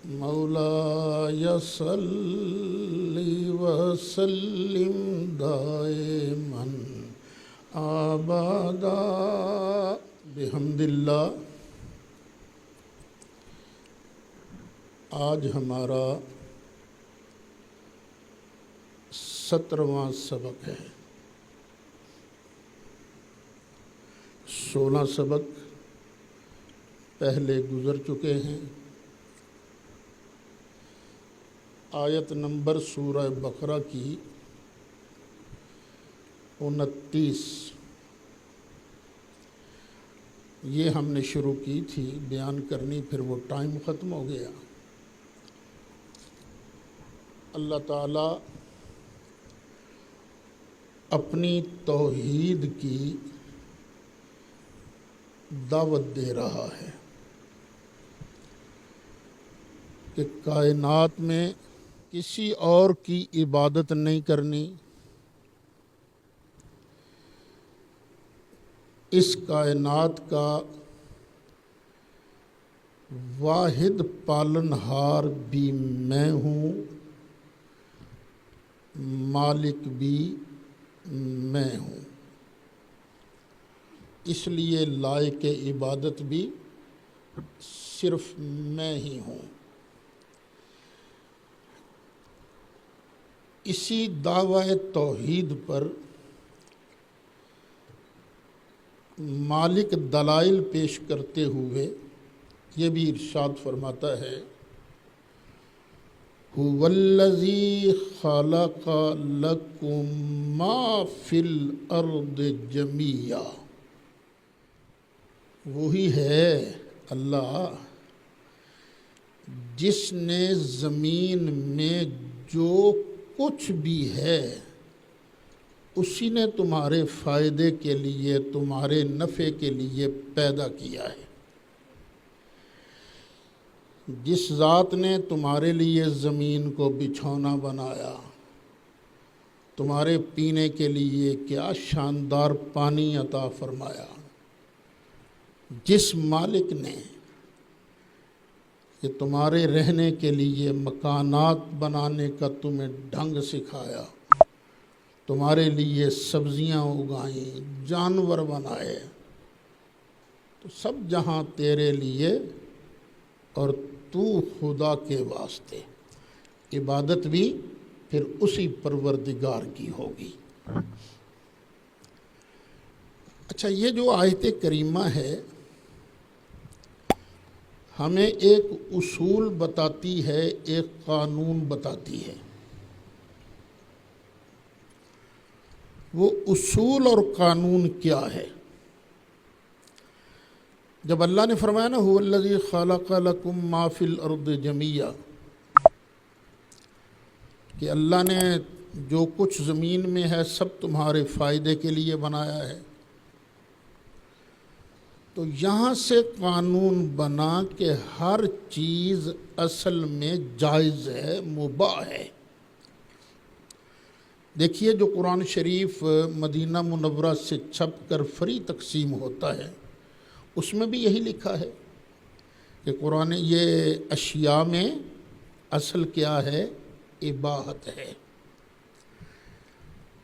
مولاي صل وسلم دائما ابدا بحمد اللہ۔ آج ہمارا 17واں سبق ہے۔ 16 سبق پہلے گزر چکے ہیں۔ آیت نمبر سورہ بقرہ کی 29 یہ ہم نے شروع کی تھی بیان کرنی، پھر وہ ٹائم ختم ہو گیا۔ اللہ تعالیٰ اپنی توحید کی دعوت دے رہا ہے کہ کائنات میں کسی اور کی عبادت نہیں کرنی، اس کائنات کا واحد پالنہار بھی میں ہوں، مالک بھی میں ہوں، اس لیے لائق عبادت بھی صرف میں ہی ہوں۔ اسی دعوی توحید پر مالک دلائل پیش کرتے ہوئے یہ بھی ارشاد فرماتا ہے، هو الذی خلق لکم ما فی الارض جمیعا، وہی ہے اللہ جس نے زمین میں جو کچھ بھی ہے اسی نے تمہارے فائدے کے لیے، تمہارے نفع کے لیے پیدا کیا ہے۔ جس ذات نے تمہارے لیے زمین کو بچھونا بنایا، تمہارے پینے کے لیے کیا شاندار پانی عطا فرمایا، جس مالک نے یہ تمہارے رہنے کے لیے مکانات بنانے کا تمہیں ڈھنگ سکھایا، تمہارے لیے سبزیاں اگائیں، جانور بنائے، تو سب جہاں تیرے لیے اور تو خدا کے واسطے، عبادت بھی پھر اسی پروردگار کی ہوگی۔ اچھا، یہ جو آیت کریمہ ہے ہمیں ایک اصول بتاتی ہے، ایک قانون بتاتی ہے۔ وہ اصول اور قانون کیا ہے؟ جب اللہ نے فرمایا نا هو الذی خلق لکم ما فی الارض جمیعا، کہ اللہ نے جو کچھ زمین میں ہے سب تمہارے فائدے کے لیے بنایا ہے، تو یہاں سے قانون بنا کہ ہر چیز اصل میں جائز ہے، مباح ہے۔ دیکھیے، جو قرآن شریف مدینہ منورہ سے چھپ کر فری تقسیم ہوتا ہے اس میں بھی یہی لکھا ہے کہ قرآن یہ اشیاء میں اصل کیا ہے؟ اباحت ہے۔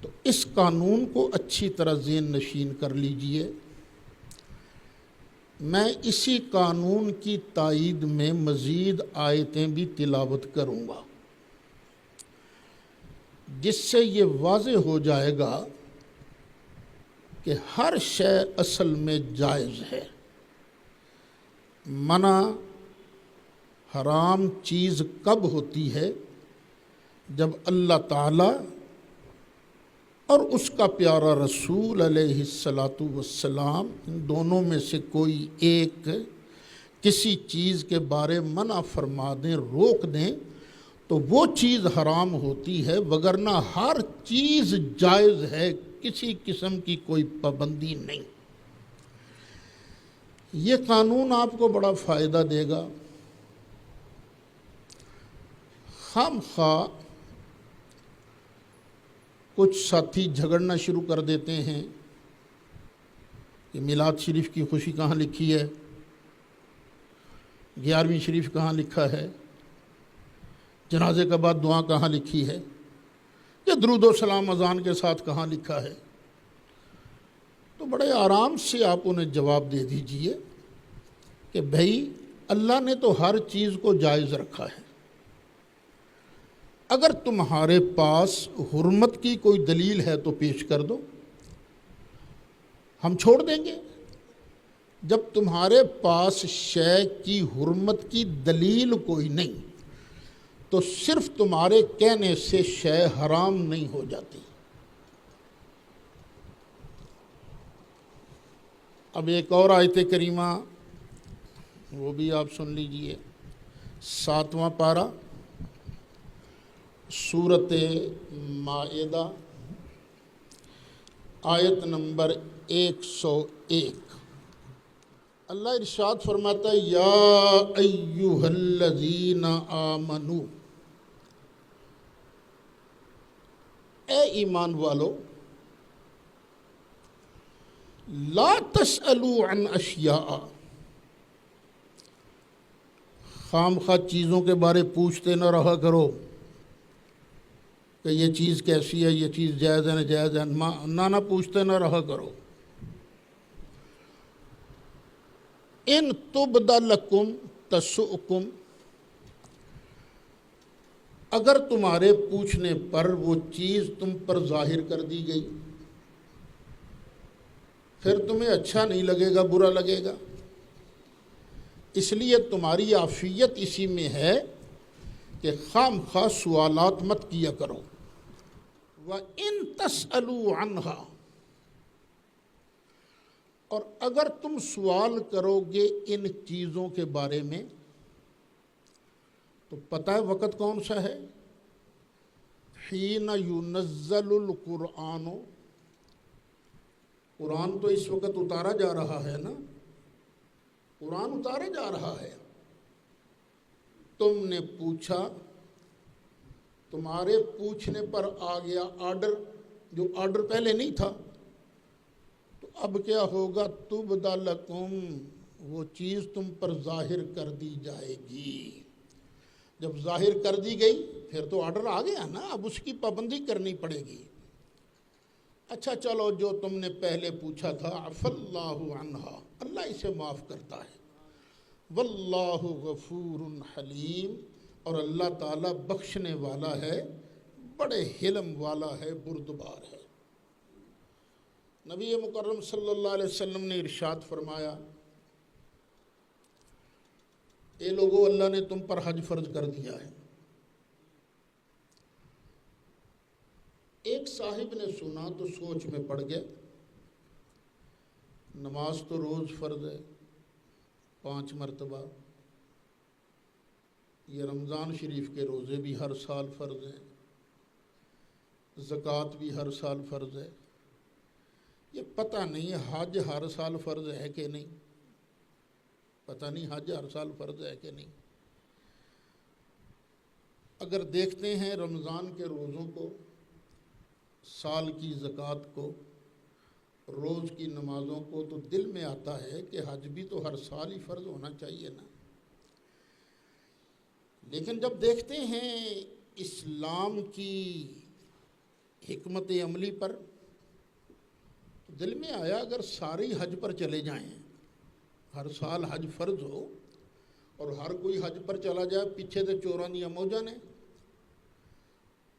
تو اس قانون کو اچھی طرح ذہن نشین کر لیجئے۔ میں اسی قانون کی تائید میں مزید آیتیں بھی تلاوت کروں گا، جس سے یہ واضح ہو جائے گا کہ ہر شے اصل میں جائز ہے۔ منع حرام چیز کب ہوتی ہے؟ جب اللہ تعالیٰ اور اس کا پیارا رسول علیہ السلام ان دونوں میں سے کوئی ایک کسی چیز کے بارے منع فرما دیں، روک دیں، تو وہ چیز حرام ہوتی ہے، وگرنہ ہر چیز جائز ہے، کسی قسم کی کوئی پابندی نہیں۔ یہ قانون آپ کو بڑا فائدہ دے گا۔ خام خواہ کچھ ساتھی جھگڑنا شروع کر دیتے ہیں کہ میلاد شریف کی خوشی کہاں لکھی ہے، 11ویں شریف کہاں لکھا ہے، جنازے کے بعد دعا کہاں لکھی ہے؟ یا درود و سلام اذان کے ساتھ کہاں لکھا ہے؟ تو بڑے آرام سے آپ انہیں جواب دے دیجئے کہ بھائی اللہ نے تو ہر چیز کو جائز رکھا ہے، اگر تمہارے پاس حرمت کی کوئی دلیل ہے تو پیش کر دو، ہم چھوڑ دیں گے۔ جب تمہارے پاس شے کی حرمت کی دلیل کوئی نہیں تو صرف تمہارے کہنے سے شے حرام نہیں ہو جاتی۔ اب ایک اور آیت کریمہ وہ بھی آپ سن لیجئے، 7واں پارہ سورۃ مائدہ آیت نمبر 101۔ اللہ ارشاد فرماتا ہے یا ایھا الذین آمنو، اے ایمان والو، لا تسألوا عن اشیاء، خام خواہ چیزوں کے بارے پوچھتے نہ رہا کرو کہ یہ چیز کیسی ہے، یہ چیز جائز ہے ناجائز ہے، نہ پوچھتے نہ رہا کرو۔ ان تبد لکم تسؤکم، اگر تمہارے پوچھنے پر وہ چیز تم پر ظاہر کر دی گئی پھر تمہیں اچھا نہیں لگے گا، برا لگے گا۔ اس لیے تمہاری عافیت اسی میں ہے کہ خام خواہ سوالات مت کیا کرو۔ وَإِن تَسْأَلُوا عَنْهَا، اور اگر تم سوال کرو گے ان چیزوں کے بارے میں تو پتہ ہے وقت کون سا ہے؟ حین ينزل القرآن، قرآن تو اس وقت اتارا جا رہا ہے نا، قرآن اتارا جا رہا ہے۔ تم نے پوچھا، تمہارے پوچھنے پر آ گیا آرڈر، جو آرڈر پہلے نہیں تھا، تو اب کیا ہوگا؟ تبد لکم، وہ چیز تم پر ظاہر کر دی جائے گی۔ جب ظاہر کر دی گئی پھر تو آرڈر آ گیا نا، اب اس کی پابندی کرنی پڑے گی۔ اچھا چلو، جو تم نے پہلے پوچھا تھا عفا اللہ عنہا، اللہ اسے معاف کرتا ہے۔ واللہ غفور حلیم، اور اللہ تعالیٰ بخشنے والا ہے، بڑے حلم والا ہے، بردبار ہے۔ نبی مکرم صلی اللہ علیہ وسلم نے ارشاد فرمایا، اے لوگو، اللہ نے تم پر حج فرض کر دیا ہے۔ ایک صاحب نے سنا تو سوچ میں پڑ گیا، نماز تو روز فرض ہے 5 مرتبہ، یہ رمضان شریف کے روزے بھی ہر سال فرض ہیں، زکوٰۃ بھی ہر سال فرض ہے، یہ پتہ نہیں حج ہر سال فرض ہے کہ نہیں، پتہ نہیں حج ہر سال فرض ہے کہ نہیں۔ اگر دیکھتے ہیں رمضان کے روزوں کو، سال کی زکوٰۃ کو، روز کی نمازوں کو، تو دل میں آتا ہے کہ حج بھی تو ہر سال ہی فرض ہونا چاہیے نا۔ لیکن جب دیکھتے ہیں اسلام کی حکمت عملی پر، تو دل میں آیا اگر ساری حج پر چلے جائیں، ہر سال حج فرض ہو اور ہر کوئی حج پر چلا جائے، پیچھے سے چوراں دیا موجاں نے۔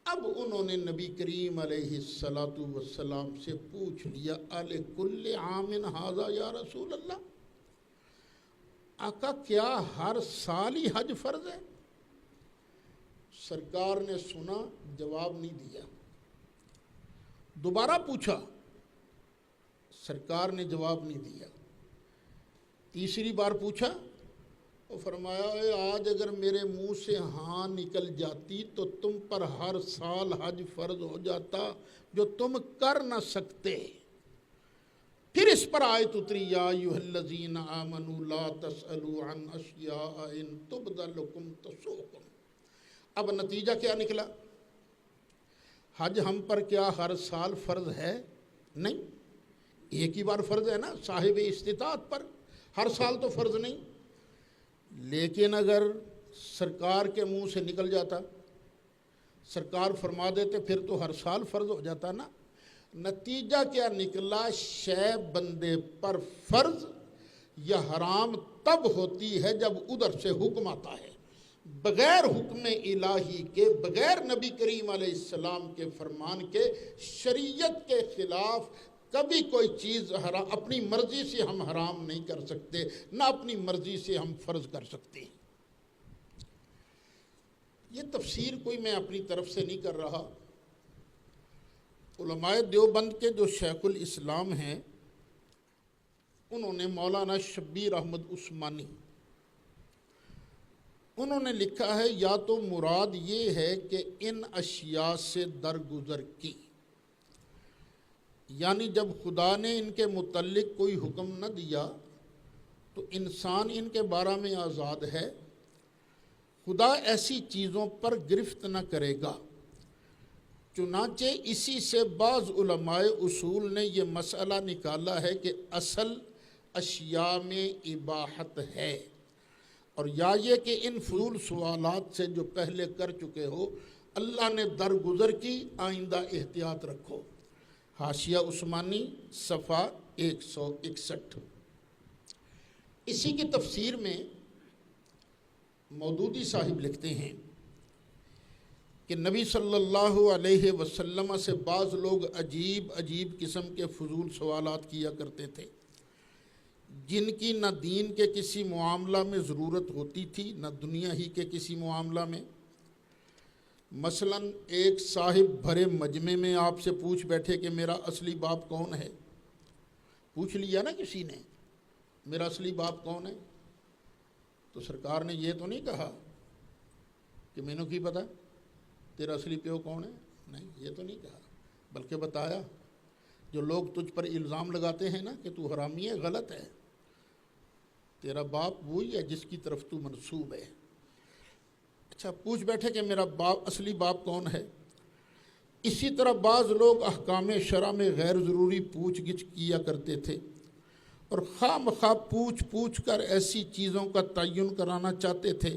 اب انہوں نے نبی کریم علیہ السلام سے پوچھ لیا، الکل عام ھذا یا رسول اللہ، آقا کیا ہر سال ہی حج فرض ہے؟ سرکار نے سنا، جواب نہیں دیا۔ دوبارہ پوچھا، سرکار نے جواب نہیں دیا۔ تیسری بار پوچھا، وہ فرمایا اے آج اگر میرے منہ سے ہاں نکل جاتی تو تم پر ہر سال حج فرض ہو جاتا جو تم کر نہ سکتے۔ پھر اس پر آیت اتری، یا ایھا الذین آمنوا لا تسألوا عن اشیاء ان تبد لکم تسؤکم۔ اب نتیجہ کیا نکلا؟ حج ہم پر کیا ہر سال فرض ہے؟ نہیں، ایک ہی بار فرض ہے نا صاحب استطاعت پر، ہر سال تو فرض نہیں۔ لیکن اگر سرکار کے منہ سے نکل جاتا سرکار فرما دیتے پھر تو ہر سال فرض ہو جاتا نا۔ نتیجہ کیا نکلا؟ شے بندے پر فرض یا حرام تب ہوتی ہے جب ادھر سے حکم آتا ہے۔ بغیر حکم الہی کے، بغیر نبی کریم علیہ السلام کے فرمان کے، شریعت کے خلاف کبھی کوئی چیز اپنی مرضی سے ہم حرام نہیں کر سکتے، نہ اپنی مرضی سے ہم فرض کر سکتے۔ یہ تفسیر کوئی میں اپنی طرف سے نہیں کر رہا، علماء دیوبند کے جو شیخ الاسلام ہیں انہوں نے مولانا شبیر احمد عثمانی، انہوں نے لکھا ہے یا تو مراد یہ ہے کہ ان اشیاء سے درگزر کی، یعنی جب خدا نے ان کے متعلق کوئی حکم نہ دیا تو انسان ان کے بارے میں آزاد ہے، خدا ایسی چیزوں پر گرفت نہ کرے گا۔ چنانچہ اسی سے بعض علماء اصول نے یہ مسئلہ نکالا ہے کہ اصل اشیاء میں اباحت ہے، اور یا یہ کہ ان فضول سوالات سے جو پہلے کر چکے ہو اللہ نے درگزر کی، آئندہ احتیاط رکھو۔ حاشیہ عثمانی صفحہ 161۔ اسی کی تفسیر میں مودودی صاحب لکھتے ہیں کہ نبی صلی اللہ علیہ وسلم سے بعض لوگ عجیب عجیب قسم کے فضول سوالات کیا کرتے تھے جن کی نہ دین کے کسی معاملہ میں ضرورت ہوتی تھی نہ دنیا ہی کے کسی معاملہ میں۔ مثلا ایک صاحب بھرے مجمع میں آپ سے پوچھ بیٹھے کہ میرا اصلی باپ کون ہے۔ پوچھ لیا نا کسی نے میرا اصلی باپ کون ہے، تو سرکار نے یہ تو نہیں کہا کہ میں نے کی پتہ تیرا اصلی پیو کون ہے، نہیں یہ تو نہیں کہا، بلکہ بتایا جو لوگ تجھ پر الزام لگاتے ہیں نا کہ تو حرامی ہے، غلط ہے، تیرا باپ وہی ہے جس کی طرف تو منسوب ہے۔ اچھا پوچھ بیٹھے کہ میرا اصلی باپ کون ہے۔ اسی طرح بعض لوگ احکام شرع میں غیر ضروری پوچھ گچھ کیا کرتے تھے اور خواہ مخواہ پوچھ کر ایسی چیزوں کا تعین کرانا چاہتے تھے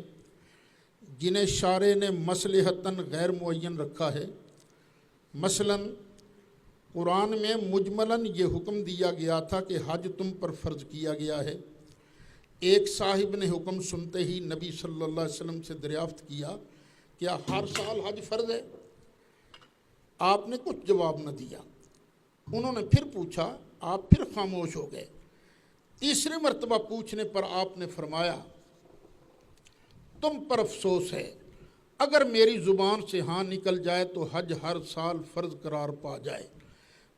جنہیں شارع نے مصلحتاً غیر معین رکھا ہے۔ مثلا قرآن میں مجملاً یہ حکم دیا گیا تھا کہ حج تم پر فرض کیا گیا ہے۔ ایک صاحب نے حکم سنتے ہی نبی صلی اللہ علیہ وسلم سے دریافت کیا کیا ہر سال حج فرض ہے؟ آپ نے کچھ جواب نہ دیا۔ انہوں نے پھر پوچھا، آپ پھر خاموش ہو گئے۔ تیسرے مرتبہ پوچھنے پر آپ نے فرمایا تم پر افسوس ہے، اگر میری زبان سے ہاں نکل جائے تو حج ہر سال فرض قرار پا جائے،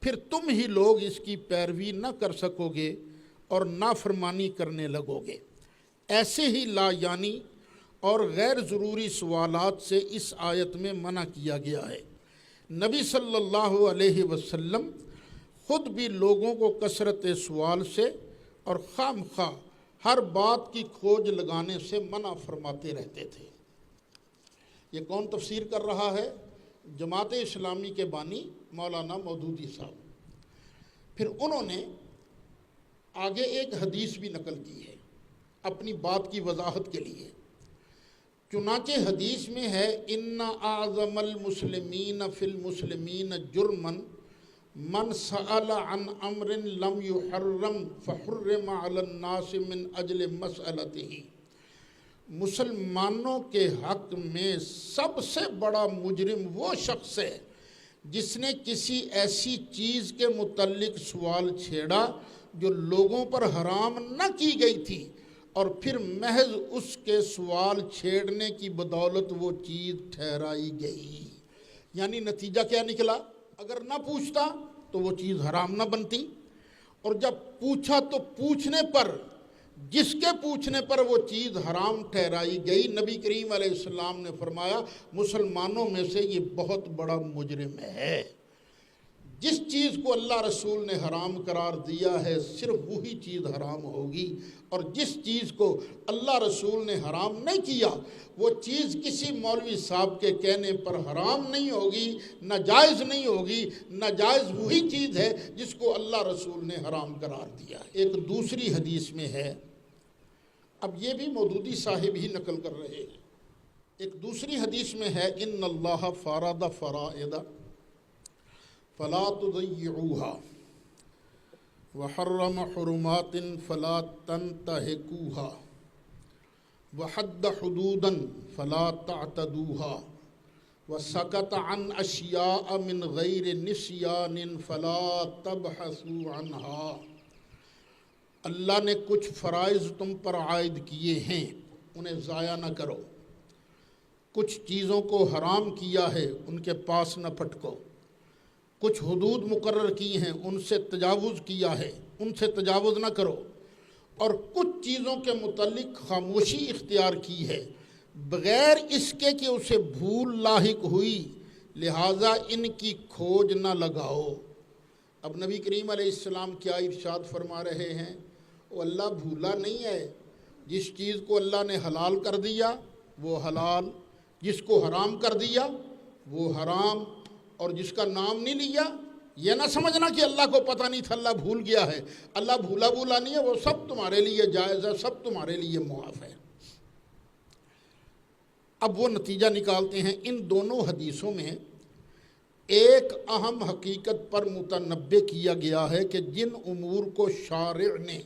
پھر تم ہی لوگ اس کی پیروی نہ کر سکو گے اور نافرمانی کرنے لگو گے۔ ایسے ہی لا یعنی اور غیر ضروری سوالات سے اس آیت میں منع کیا گیا ہے۔ نبی صلی اللہ علیہ وسلم خود بھی لوگوں کو کثرت سوال سے اور خواہ مخواہ ہر بات کی کھوج لگانے سے منع فرماتے رہتے تھے۔ یہ کون تفسیر کر رہا ہے؟ جماعت اسلامی کے بانی مولانا مودودی صاحب۔ پھر انہوں نے آگے ایک حدیث بھی نقل کی ہے اپنی بات کی وضاحت کے لیے۔ چنانچہ حدیث میں ہے ان اعظم المسلمین فی المسلمین جرما من سأل عن امر لم يحرم فحرم علی الناس من اجل مسئلته۔ مسلمانوں کے حق میں سب سے بڑا مجرم وہ شخص ہے جس نے کسی ایسی چیز کے متعلق سوال چھیڑا جو لوگوں پر حرام نہ کی گئی تھی، اور پھر محض اس کے سوال چھیڑنے کی بدولت وہ چیز ٹھہرائی گئی۔ یعنی نتیجہ کیا نکلا؟ اگر نہ پوچھتا تو وہ چیز حرام نہ بنتی، اور جب پوچھا تو پوچھنے پر، جس کے پوچھنے پر وہ چیز حرام ٹھہرائی گئی، نبی کریم علیہ السلام نے فرمایا مسلمانوں میں سے یہ بہت بڑا مجرم ہے۔ جس چیز کو اللہ رسول نے حرام قرار دیا ہے صرف وہی چیز حرام ہوگی، اور جس چیز کو اللہ رسول نے حرام نہیں کیا وہ چیز کسی مولوی صاحب کے کہنے پر حرام نہیں ہوگی، ناجائز نہیں ہوگی۔ ناجائز وہی چیز ہے جس کو اللہ رسول نے حرام قرار دیا۔ ایک دوسری حدیث میں ہے، اب یہ بھی مودودی صاحب ہی نقل کر رہے ہیں، ایک دوسری حدیث میں ہے ان اللہ فرض فرائض فلا تضيعوها وحرم حرمات فلا تنتهكوها وحد حدودا فلا تعتدوها وسكت عن اشیاء من غیر نسیان فلا تبحثوا عنها۔ اللہ نے کچھ فرائض تم پر عائد کیے ہیں، انہیں ضائع نہ کرو۔ کچھ چیزوں کو حرام کیا ہے، ان کے پاس نہ پھٹکو۔ کچھ حدود مقرر کی ہیں، ان سے تجاوز کیا ہے، ان سے تجاوز نہ کرو۔ اور کچھ چیزوں کے متعلق خاموشی اختیار کی ہے بغیر اس کے کہ اسے بھول لاحق ہوئی، لہٰذا ان کی کھوج نہ لگاؤ۔ اب نبی کریم علیہ السلام کیا ارشاد فرما رہے ہیں؟ وہ اللہ بھولا نہیں ہے۔ جس چیز کو اللہ نے حلال کر دیا وہ حلال، جس کو حرام کر دیا وہ حرام، اور جس کا نام نہیں لیا یہ نہ سمجھنا کہ اللہ کو پتہ نہیں تھا، اللہ بھول گیا ہے۔ اللہ بھولا نہیں ہے، وہ سب تمہارے لیے جائز ہے، سب تمہارے لیے معاف ہے۔ اب وہ نتیجہ نکالتے ہیں، ان دونوں حدیثوں میں ایک اہم حقیقت پر متنبہ کیا گیا ہے کہ جن امور کو شارع نے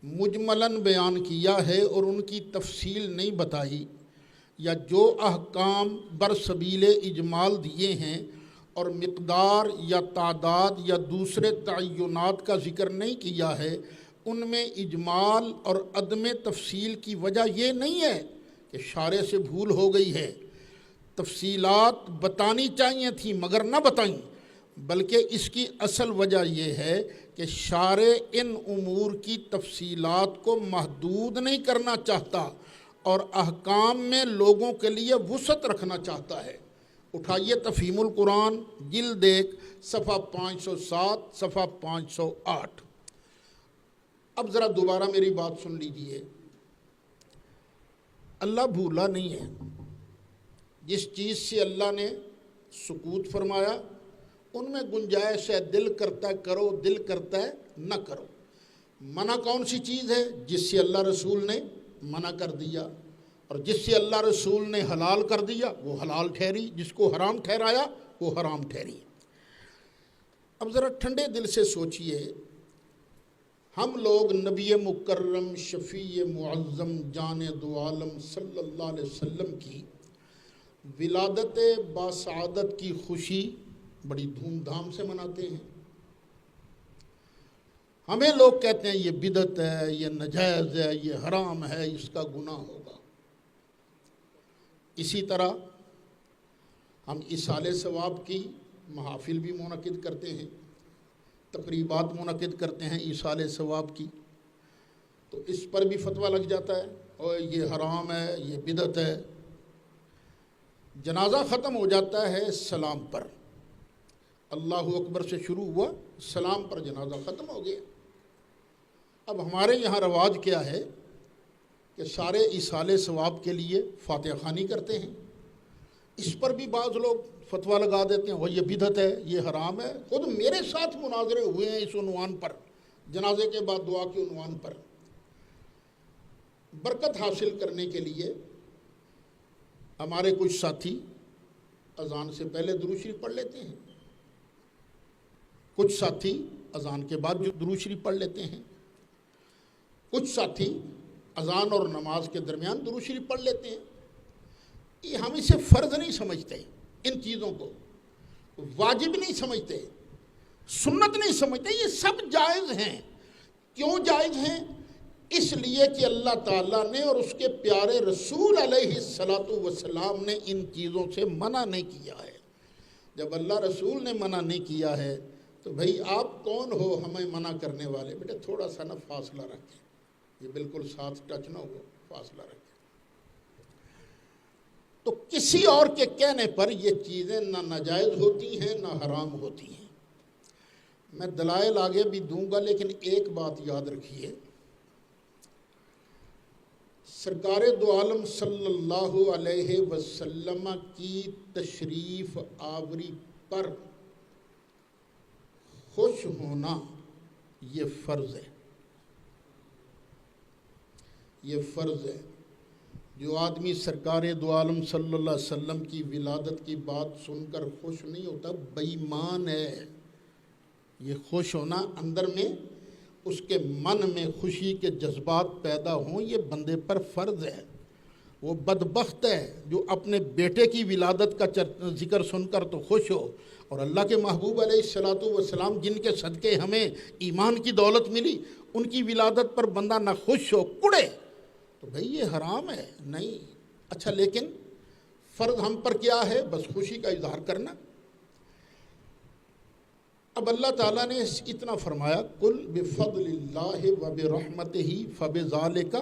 مجملاً بیان کیا ہے اور ان کی تفصیل نہیں بتائی، یا جو احکام برسبیل اجمال دیے ہیں اور مقدار یا تعداد یا دوسرے تعینات کا ذکر نہیں کیا ہے، ان میں اجمال اور عدم تفصیل کی وجہ یہ نہیں ہے کہ شارع سے بھول ہو گئی ہے، تفصیلات بتانی چاہیے تھیں مگر نہ بتائیں، بلکہ اس کی اصل وجہ یہ ہے کہ شارع ان امور کی تفصیلات کو محدود نہیں کرنا چاہتا اور احکام میں لوگوں کے لیے وسعت رکھنا چاہتا ہے۔ اٹھائیے تفہیم القرآن جلد 1 صفحہ 507 صفحہ 508۔ اب ذرا دوبارہ میری بات سن لیجئے، اللہ بھولا نہیں ہے۔ جس چیز سے اللہ نے سکوت فرمایا ان میں گنجائش ہے، دل کرتا ہے کرو، دل کرتا ہے نہ کرو۔ منع کون سی چیز ہے؟ جس سے اللہ رسول نے منع کر دیا، اور جس سے اللہ رسول نے حلال کر دیا وہ حلال ٹھہری، جس کو حرام ٹھہرایا وہ حرام ٹھہری۔ اب ذرا ٹھنڈے دل سے سوچئے، ہم لوگ نبی مکرم شفیع معظم جان دو عالم صلی اللہ علیہ وسلم کی ولادت باسعادت کی خوشی بڑی دھوم دھام سے مناتے ہیں۔ ہمیں لوگ کہتے ہیں یہ بدعت ہے، یہ ناجائز ہے، یہ حرام ہے، اس کا گناہ ہوگا۔ اسی طرح ہم ایصال ثواب کی محافل بھی منعقد کرتے ہیں، تقریبات منعقد کرتے ہیں ایصال ثواب کی، تو اس پر بھی فتویٰ لگ جاتا ہے اور یہ حرام ہے، یہ بدعت ہے۔ جنازہ ختم ہو جاتا ہے سلام پر، اللہ اکبر سے شروع ہوا، سلام پر جنازہ ختم ہو گیا۔ اب ہمارے یہاں رواج کیا ہے کہ سارے ایصال ثواب کے لیے فاتحہ خوانی کرتے ہیں۔ اس پر بھی بعض لوگ فتویٰ لگا دیتے ہیں وہ یہ بدعت ہے، یہ حرام ہے۔ خود میرے ساتھ مناظرے ہوئے ہیں اس عنوان پر، جنازے کے بعد دعا کے عنوان پر۔ برکت حاصل کرنے کے لیے ہمارے کچھ ساتھی اذان سے پہلے درود شریف پڑھ لیتے ہیں، کچھ ساتھی اذان کے بعد درود شریف پڑھ لیتے ہیں، کچھ ساتھی اذان اور نماز کے درمیان درود شریف پڑھ لیتے ہیں۔ یہ ہم اسے فرض نہیں سمجھتے، ان چیزوں کو واجب نہیں سمجھتے، سنت نہیں سمجھتے، یہ سب جائز ہیں۔ کیوں جائز ہیں؟ اس لیے کہ اللہ تعالیٰ نے اور اس کے پیارے رسول علیہ السلام نے ان چیزوں سے منع نہیں کیا ہے۔ جب اللہ رسول نے منع نہیں کیا ہے تو بھئی آپ کون ہو ہمیں منع کرنے والے؟ بیٹے تھوڑا سا نہ فاصلہ رکھیں، یہ بالکل ساتھ ٹچ نہ ہو، فاصلہ رکھیں۔ تو کسی اور کے کہنے پر یہ چیزیں نہ ناجائز ہوتی ہیں نہ حرام ہوتی ہیں۔ میں دلائل آگے بھی دوں گا، لیکن ایک بات یاد رکھیے، سرکار دو عالم صلی اللہ علیہ وسلم کی تشریف آوری پر خوش ہونا یہ فرض ہے، یہ فرض ہے۔ جو آدمی سرکار دو عالم صلی اللہ علیہ وسلم کی ولادت کی بات سن کر خوش نہیں ہوتا بے ایمان ہے۔ یہ خوش ہونا اندر میں اس کے من میں خوشی کے جذبات پیدا ہوں، یہ بندے پر فرض ہے۔ وہ بدبخت ہے جو اپنے بیٹے کی ولادت کا ذکر سن کر تو خوش ہو، اور اللہ کے محبوب علیہ الصلوۃ والسلام جن کے صدقے ہمیں ایمان کی دولت ملی، ان کی ولادت پر بندہ نہ خوش ہو، کڑے، تو بھئی یہ حرام ہے۔ نہیں، اچھا لیکن فرض ہم پر کیا ہے؟ بس خوشی کا اظہار کرنا۔ اب اللہ تعالیٰ نے اتنا فرمایا، قُلْ بِفَضْلِ اللَّهِ وَبِرَحْمَتِهِ فَبِذَلِكَ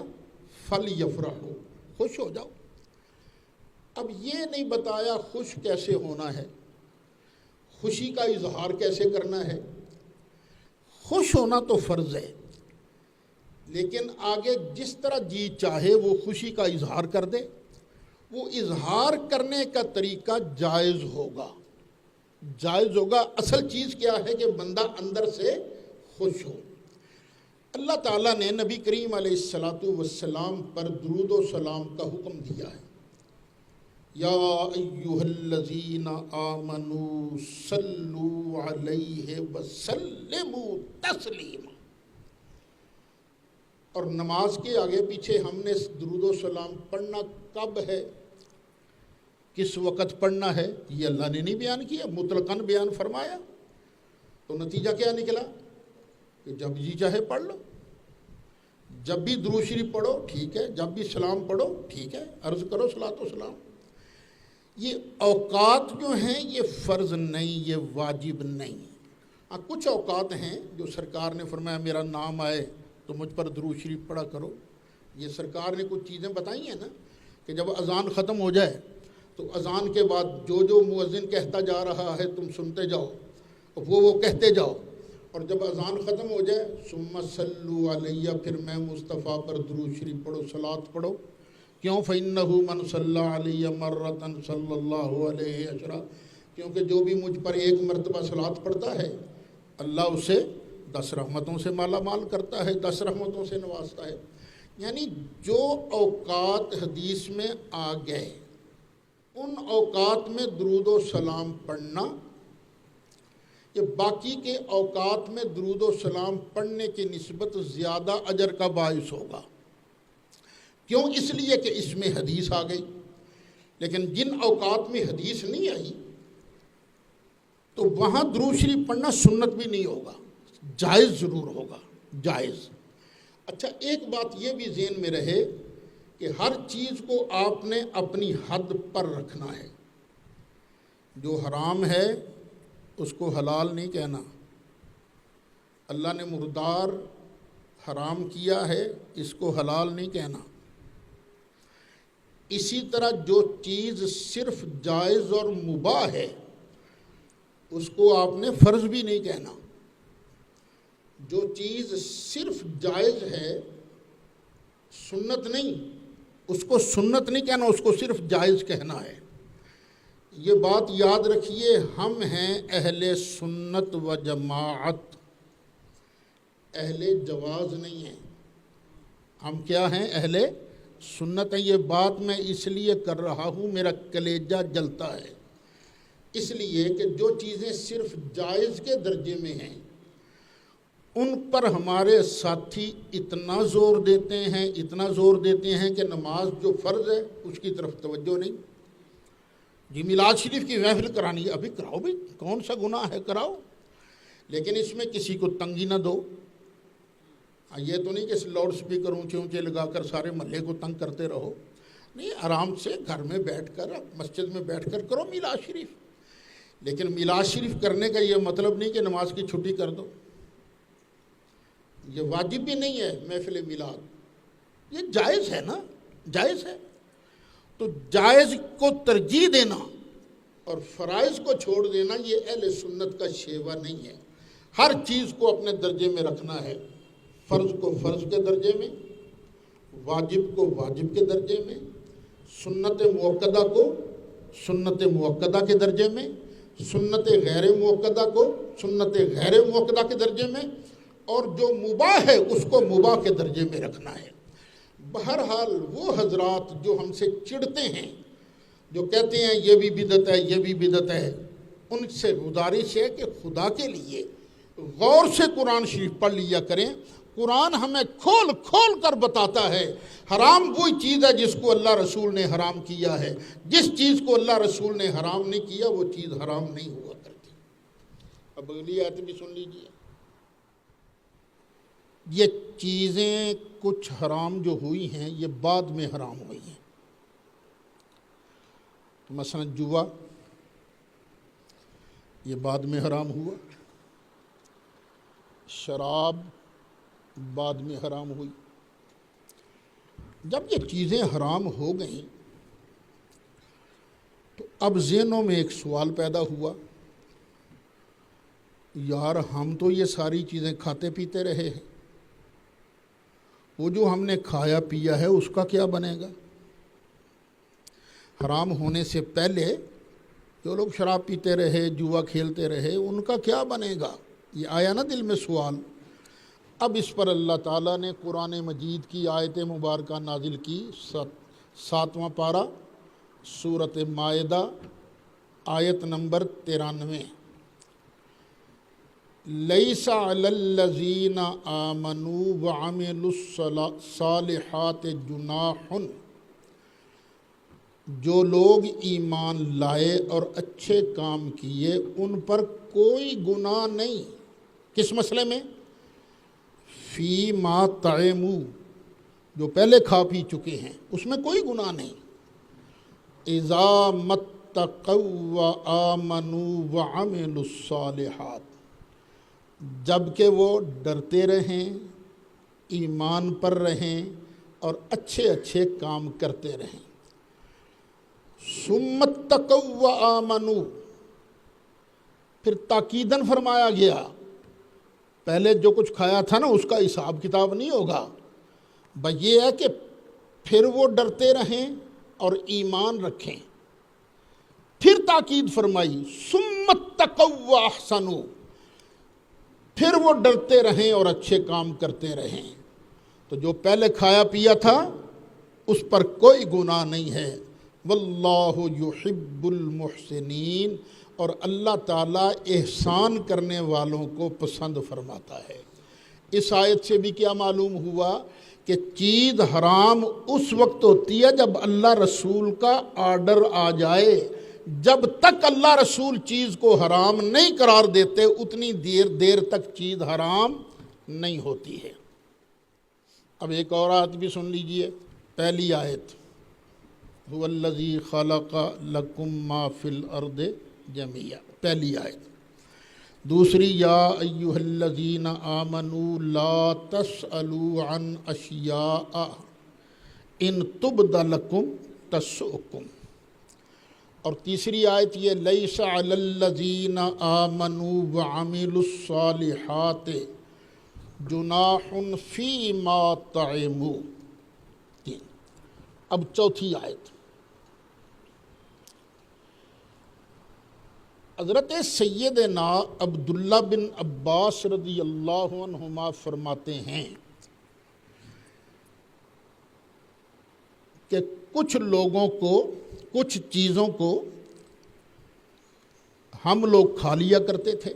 فَلْيَفْرَحُوا، خوش ہو جاؤ۔ اب یہ نہیں بتایا خوش کیسے ہونا ہے، خوشی کا اظہار کیسے کرنا ہے۔ خوش ہونا تو فرض ہے، لیکن آگے جس طرح جی چاہے وہ خوشی کا اظہار کر دے، وہ اظہار کرنے کا طریقہ جائز ہوگا۔ جائز ہوگا۔ اصل چیز کیا ہے کہ بندہ اندر سے خوش ہو۔ اللہ تعالیٰ نے نبی کریم علیہ الصلوۃ والسلام پر درود و سلام کا حکم دیا ہے، یا ایہا الذین آمنوا صلوا علیہ وسلموا تسلیما۔ اور نماز کے آگے پیچھے ہم نے درود و سلام پڑھنا کب ہے، کس وقت پڑھنا ہے، یہ اللہ نے نہیں بیان کیا، مطلقاً بیان فرمایا۔ تو نتیجہ کیا نکلا کہ جب جی چاہے پڑھ لو، جب بھی درود شریف پڑھو ٹھیک ہے، جب بھی سلام پڑھو ٹھیک ہے، عرض کرو صلاۃ و سلام۔ یہ اوقات جو ہیں یہ فرض نہیں، یہ واجب نہیں۔ ہاں کچھ اوقات ہیں جو سرکار نے فرمایا میرا نام آئے تو مجھ پر درود شریف پڑھا کرو۔ یہ سرکار نے کچھ چیزیں بتائی ہیں نا کہ جب اذان ختم ہو جائے تو اذان کے بعد جو مؤذن کہتا جا رہا ہے تم سنتے جاؤ، وہ کہتے جاؤ، اور جب اذان ختم ہو جائے ثم صلوا علیہ، پھر میں مصطفیٰ پر درود شریف پڑھو، صلاۃ پڑھو۔ کیوں؟ فإنہ من صلی علیہ مرۃ صلی اللہ علیہ عشرہ، کیونکہ جو بھی مجھ پر ایک مرتبہ صلاۃ پڑھتا ہے اللہ اسے 10 رحمتوں سے مالا مال کرتا ہے، 10 رحمتوں سے نوازتا ہے۔ یعنی جو اوقات حدیث میں آ گئے ان اوقات میں درود و سلام پڑھنا، یہ باقی کے اوقات میں درود و سلام پڑھنے کی نسبت زیادہ اجر کا باعث ہوگا۔ کیوں؟ اس لیے کہ اس میں حدیث آ گئی۔ لیکن جن اوقات میں حدیث نہیں آئی تو وہاں درود شریف پڑھنا سنت بھی نہیں ہوگا، جائز ضرور ہوگا، جائز۔ اچھا ایک بات یہ بھی ذہن میں رہے کہ ہر چیز کو آپ نے اپنی حد پر رکھنا ہے۔ جو حرام ہے اس کو حلال نہیں کہنا۔ اللہ نے مردار حرام کیا ہے، اس کو حلال نہیں کہنا۔ اسی طرح جو چیز صرف جائز اور مباح ہے اس کو آپ نے فرض بھی نہیں کہنا۔ جو چیز صرف جائز ہے، سنت نہیں، اس کو سنت نہیں کہنا، اس کو صرف جائز کہنا ہے۔ یہ بات یاد رکھیے، ہم ہیں اہل سنت و جماعت، اہل جواز نہیں ہیں۔ ہم کیا ہیں؟ اہل سنت ہیں۔ یہ بات میں اس لیے کر رہا ہوں، میرا کلیجہ جلتا ہے، اس لیے کہ جو چیزیں صرف جائز کے درجے میں ہیں ان پر ہمارے ساتھی اتنا زور دیتے ہیں کہ نماز جو فرض ہے اس کی طرف توجہ نہیں۔ جی میلاد شریف کی محفل کرانی ہے، ابھی کراؤ بھائی، کون سا گناہ ہے، کراؤ، لیکن اس میں کسی کو تنگی نہ دو۔ یہ تو نہیں کہ لاؤڈ سپیکر اونچے لگا کر سارے محلے کو تنگ کرتے رہو، نہیں، آرام سے گھر میں بیٹھ کر مسجد میں بیٹھ کر کرو میلاد شریف۔ لیکن میلاد شریف کرنے کا یہ مطلب نہیں کہ نماز کی چھٹی کر دو، یہ واجب بھی نہیں ہے محفل میلاد، یہ جائز ہے نا، جائز ہے۔ تو جائز کو ترجیح دینا اور فرائض کو چھوڑ دینا یہ اہل سنت کا شیوا نہیں ہے۔ ہر چیز کو اپنے درجے میں رکھنا ہے، فرض کو فرض کے درجے میں، واجب کو واجب کے درجے میں، سنت موقدہ کو سنت موقدہ کے درجے میں، سنت غیر موقدہ کو سنت غیر موقدہ کے درجے میں، اور جو مباح ہے اس کو مباح کے درجے میں رکھنا ہے۔ بہرحال وہ حضرات جو ہم سے چڑھتے ہیں، جو کہتے ہیں یہ بھی بدعت ہے، یہ بھی بدعت ہے، ان سے گزارش ہے کہ خدا کے لیے غور سے قرآن شریف پڑھ لیا کریں۔ قرآن ہمیں کھول کھول کر بتاتا ہے حرام وہی چیز ہے جس کو اللہ رسول نے حرام کیا ہے، جس چیز کو اللہ رسول نے حرام نہیں کیا وہ چیز حرام نہیں ہوا کرتی۔ اب اگلی آیت بھی سن لیجیے۔ یہ چیزیں کچھ حرام جو ہوئی ہیں یہ بعد میں حرام ہوئی ہیں۔ مثلا جوا یہ بعد میں حرام ہوا، شراب بعد میں حرام ہوئی۔ جب یہ چیزیں حرام ہو گئیں تو اب ذہنوں میں ایک سوال پیدا ہوا، یار ہم تو یہ ساری چیزیں کھاتے پیتے رہے ہیں، وہ جو ہم نے کھایا پیا ہے اس کا کیا بنے گا؟ حرام ہونے سے پہلے جو لوگ شراب پیتے رہے، جوا کھیلتے رہے، ان کا کیا بنے گا؟ یہ آیا نا دل میں سوال۔ اب اس پر اللہ تعالیٰ نے قرآن مجید کی آیت مبارکہ نازل کی، 7واں پارہ سورۃ مائدہ آیت نمبر 93۔ لیس علی الذین آمنوا وعملوا الصالحات جناح، جو لوگ ایمان لائے اور اچھے کام کیے ان پر کوئی گناہ نہیں۔ کس مسئلے میں؟ فی ما طعموا، جو پہلے کھا پی چکے ہیں اس میں کوئی گناہ نہیں۔ اذا متقوا وآمنوا وعملوا الصالحات، جب کہ وہ ڈرتے رہیں، ایمان پر رہیں اور اچھے اچھے کام کرتے رہیں۔ ثم اتقوا وآمنوا، پھر تاکیداً فرمایا گیا پہلے جو کچھ کھایا تھا نا اس کا حساب کتاب نہیں ہوگا، بس یہ ہے کہ پھر وہ ڈرتے رہیں اور ایمان رکھیں۔ پھر تاکید فرمائی ثم اتقوا واحسنوا، پھر وہ ڈرتے رہیں اور اچھے کام کرتے رہیں۔ تو جو پہلے کھایا پیا تھا اس پر کوئی گناہ نہیں ہے۔ واللہ یحب المحسنین، اور اللہ تعالیٰ احسان کرنے والوں کو پسند فرماتا ہے۔ اس آیت سے بھی کیا معلوم ہوا کہ چیز حرام اس وقت ہوتی ہے جب اللہ رسول کا آرڈر آ جائے۔ جب تک اللہ رسول چیز کو حرام نہیں قرار دیتے اتنی دیر تک چیز حرام نہیں ہوتی ہے۔ اب ایک اور آیت بھی سن لیجئے، پہلی آیت هو الذی خلق لکم ما فی الارض جميعا، پہلی آیت۔ دوسری یا ایھا الذین آمنوا لا تسألوا عن اشیاء ان تبد لکم تسؤکم، اور تیسری آیت یہ لیس علی الذین آمنوا وعملوا الصالحات جناح فیما طعموا۔ اب چوتھی آیت، حضرت سیدنا عبداللہ بن عباس رضی اللہ عنہما فرماتے ہیں کہ کچھ لوگوں کو، کچھ چیزوں کو ہم لوگ کھا لیا کرتے تھے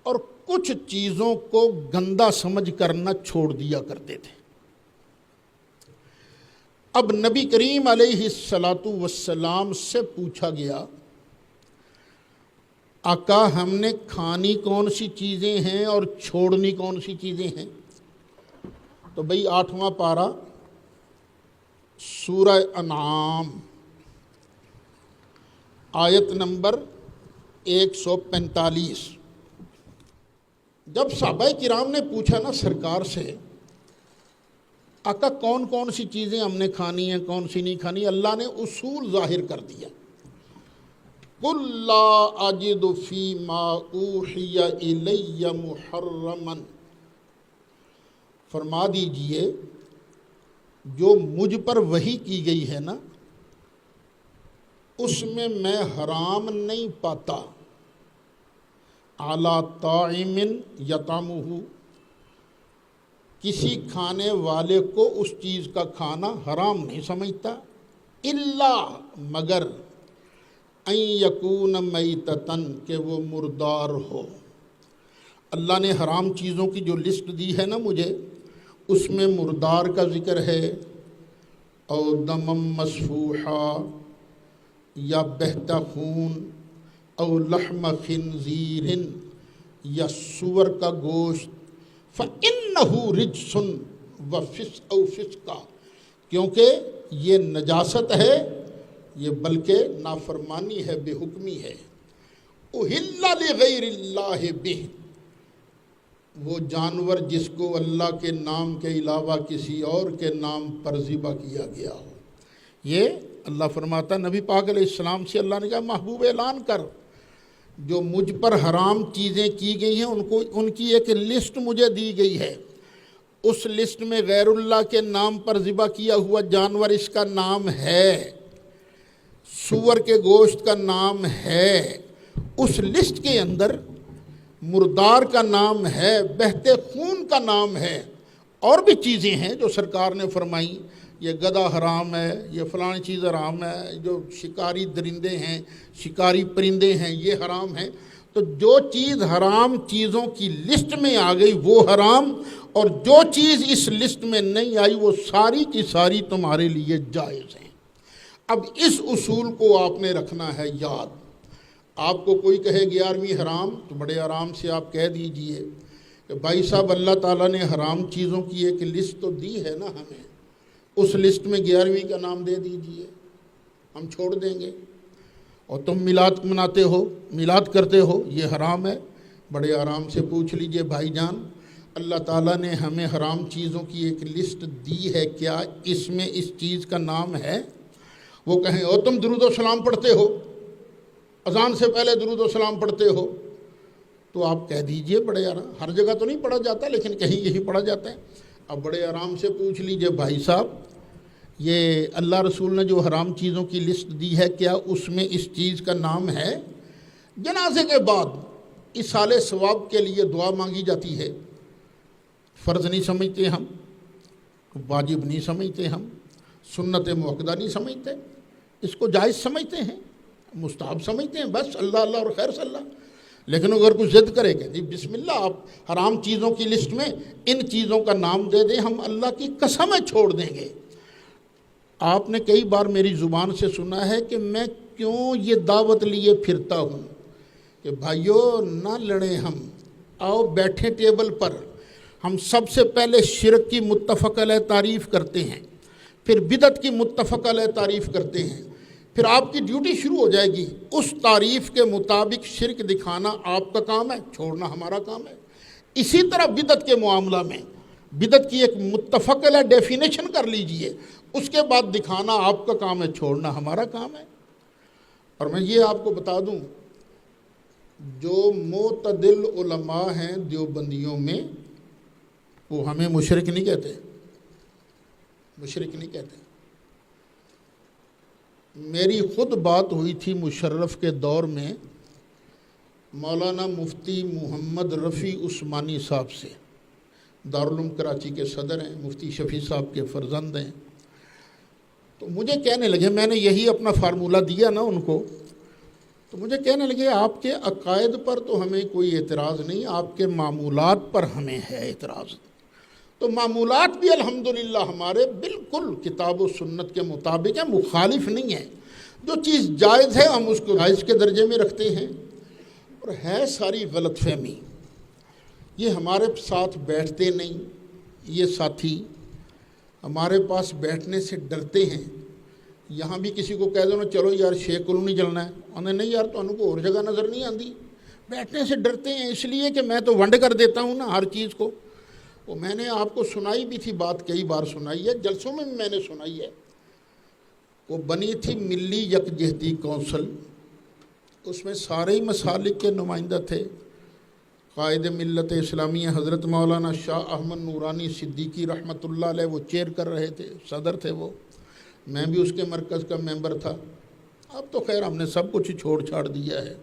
اور کچھ چیزوں کو گندا سمجھ کر نہ چھوڑ دیا کرتے تھے۔ اب نبی کریم علیہ السلام سے پوچھا گیا آقا ہم نے کھانی کون سی چیزیں ہیں اور چھوڑنی کون سی چیزیں ہیں؟ تو بھئی 8واں پارہ سورہ انعام آیت نمبر 145۔ جب صحابہ کرام نے پوچھا نا سرکار سے آقا کون کون سی چیزیں ہم نے کھانی ہیں کون سی نہیں کھانی، اللہ نے اصول ظاہر کر دیا۔ قُلْ لَا أَجِدُ فِي مَا أُوحِيَ إِلَيَّ مُحَرَّمًا، فرما دیجئے جو مجھ پر وحی کی گئی ہے نا اس میں حرام نہیں پاتا، عَلَىٰ طَاعِمٍ يَطْعَمُهُ، کسی کھانے والے کو اس چیز کا کھانا حرام نہیں سمجھتا، الا مگر ان یکون میتتن کہ وہ مردار ہو۔ اللہ نے حرام چیزوں کی جو لسٹ دی ہے نا مجھے، اس میں مردار کا ذکر ہے، او دمم مسفوحا یا بہتا خون، او لحم خنزیر یا سور کا گوشت، فَإِنَّهُ رِجْسٌ وَفِسْقٌ أَوْ فِسْقٌ، کیونکہ یہ نجاست ہے، یہ بلکہ نافرمانی ہے، بے حکمی ہے۔ أُحِلَّ لِغَيْرِ اللَّهِ بِهِ، وہ جانور جس کو اللہ کے نام کے علاوہ کسی اور کے نام پر ذبح کیا گیا ہو۔ یہ اللہ فرماتا، نبی پاک علیہ السلام سے اللہ نے کہا محبوب اعلان کر، جو مجھ پر حرام چیزیں کی گئی ہیں ان کی ایک لسٹ مجھے دی گئی ہے، اس لسٹ میں غیر اللہ کے نام پر ذبح کیا ہوا جانور اس کا نام ہے، سور کے گوشت کا نام ہے، اس لسٹ کے اندر مردار کا نام ہے، بہتے خون کا نام ہے، اور بھی چیزیں ہیں جو سرکار نے فرمائی، یہ گدھا حرام ہے، یہ فلانی چیز حرام ہے، جو شکاری درندے ہیں، شکاری پرندے ہیں، یہ حرام ہیں۔ تو جو چیز حرام چیزوں کی لسٹ میں آ گئی وہ حرام، اور جو چیز اس لسٹ میں نہیں آئی وہ ساری کی ساری تمہارے لیے جائز ہیں۔ اب اس اصول کو آپ نے رکھنا ہے یاد۔ آپ کو کوئی کہے 11ویں حرام، تو بڑے آرام سے آپ کہہ دیجئے کہ بھائی صاحب اللہ تعالیٰ نے حرام چیزوں کی ایک لسٹ تو دی ہے نا ہمیں، اس لسٹ میں 11ویں کا نام دے دیجئے، ہم چھوڑ دیں گے۔ اور تم میلاد مناتے ہو، میلاد کرتے ہو، یہ حرام ہے۔ بڑے آرام سے پوچھ لیجئے بھائی جان، اللہ تعالیٰ نے ہمیں حرام چیزوں کی ایک لسٹ دی ہے، کیا اس میں اس چیز کا نام ہے؟ وہ کہیں او تم درود و سلام پڑھتے ہو، اذان سے پہلے درود و سلام پڑھتے ہو، تو آپ کہہ دیجئے بڑے آرام، ہر جگہ تو نہیں پڑھا جاتا لیکن کہیں یہی پڑھا جاتا ہے۔ اب بڑے آرام سے پوچھ لیجئے بھائی صاحب، یہ اللہ رسول نے جو حرام چیزوں کی لسٹ دی ہے کیا اس میں اس چیز کا نام ہے؟ جنازے کے بعد ایصال ثواب کے لیے دعا مانگی جاتی ہے، فرض نہیں سمجھتے ہم، واجب نہیں سمجھتے ہم، سنت مؤکدہ نہیں سمجھتے، اس کو جائز سمجھتے ہیں، مستحب سمجھتے ہیں، بس اللہ اللہ اور خیر صلی اللہ۔ لیکن اگر کوئی ضد کرے کہ جی بسم اللہ آپ حرام چیزوں کی لسٹ میں ان چیزوں کا نام دے دیں، ہم اللہ کی قسمیں چھوڑ دیں گے۔ آپ نے کئی بار میری زبان سے سنا ہے کہ میں کیوں یہ دعوت لیے پھرتا ہوں کہ بھائیو نہ لڑیں، ہم آؤ بیٹھیں ٹیبل پر، ہم سب سے پہلے شرک کی متفق علیہ تعریف کرتے ہیں، پھر بدعت کی متفق علیہ تعریف کرتے ہیں، پھر آپ کی ڈیوٹی شروع ہو جائے گی، اس تعریف کے مطابق شرک دکھانا آپ کا کام ہے، چھوڑنا ہمارا کام ہے۔ اسی طرح بدعت کے معاملہ میں بدعت کی ایک متفق علیہ ڈیفینیشن کر لیجئے، اس کے بعد دکھانا آپ کا کام ہے، چھوڑنا ہمارا کام ہے۔ اور میں یہ آپ کو بتا دوں، جو معتدل علماء ہیں دیوبندیوں میں، وہ ہمیں مشرک نہیں کہتے، مشرک نہیں کہتے۔ میری خود بات ہوئی تھی مشرف کے دور میں مولانا مفتی محمد رفیع عثمانی صاحب سے، دارالعلوم کراچی کے صدر ہیں، مفتی شفیع صاحب کے فرزند ہیں۔ تو مجھے کہنے لگے، میں نے یہی اپنا فارمولہ دیا نا ان کو، تو مجھے کہنے لگے آپ کے عقائد پر تو ہمیں کوئی اعتراض نہیں، آپ کے معمولات پر ہمیں ہے اعتراض۔ تو معمولات بھی الحمدللہ ہمارے بالکل کتاب و سنت کے مطابق ہیں، مخالف نہیں ہیں۔ جو چیز جائز ہے ہم اس کو جائز کے درجے میں رکھتے ہیں، اور ہے ساری غلط فہمی۔ یہ ہمارے ساتھ بیٹھتے نہیں، یہ ساتھی ہمارے پاس بیٹھنے سے ڈرتے ہیں۔ یہاں بھی کسی کو کہہ دو نا چلو یار شیخ کالونی چلنا ہے، انہیں نہیں یار تو کو اور جگہ نظر نہیں آتی، بیٹھنے سے ڈرتے ہیں، اس لیے کہ میں تو ونڈ کر دیتا ہوں نا ہر چیز کو۔ وہ میں نے آپ کو سنائی بھی تھی بات، کئی بار سنائی ہے، جلسوں میں بھی میں نے سنائی ہے۔ وہ بنی تھی ملی یکجہتی کونسل، اس میں سارے ہی مسالک کے نمائندہ تھے۔ قائد ملت اسلامیہ حضرت مولانا شاہ احمد نورانی صدیقی رحمۃ اللہ علیہ وہ چیئر کر رہے تھے، صدر تھے وہ، میں بھی اس کے مرکز کا ممبر تھا۔ اب تو خیر ہم نے سب کچھ چھوڑ چھاڑ دیا ہے۔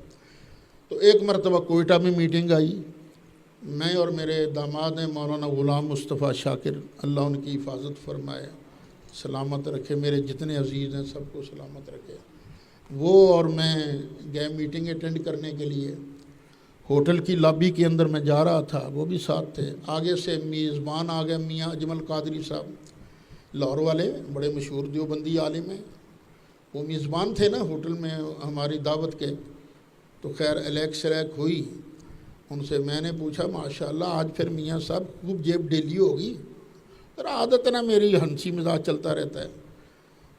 تو ایک مرتبہ کوئٹہ میں میٹنگ آئی، میں اور میرے داماد ہیں مولانا غلام مصطفیٰ شاکر، اللہ ان کی حفاظت فرمائے، سلامت رکھے، میرے جتنے عزیز ہیں سب کو سلامت رکھے، وہ اور میں گئے میٹنگ اٹینڈ کرنے کے لیے۔ ہوٹل کی لابی کے اندر میں جا رہا تھا، وہ بھی ساتھ تھے۔ آگے سے میزبان آ گئے، میاں اجمل قادری صاحب، لاہور والے، بڑے مشہور دیوبندی عالم ہیں۔ وہ میزبان تھے نا ہوٹل میں ہماری دعوت کے، تو خیر الیک سلیک ہوئی ان سے۔ میں نے پوچھا ماشاءاللہ آج پھر میاں صاحب خوب جیب ڈیلی ہوگی؟ ذرا عادت نا میری ہنسی مزاج چلتا رہتا ہے۔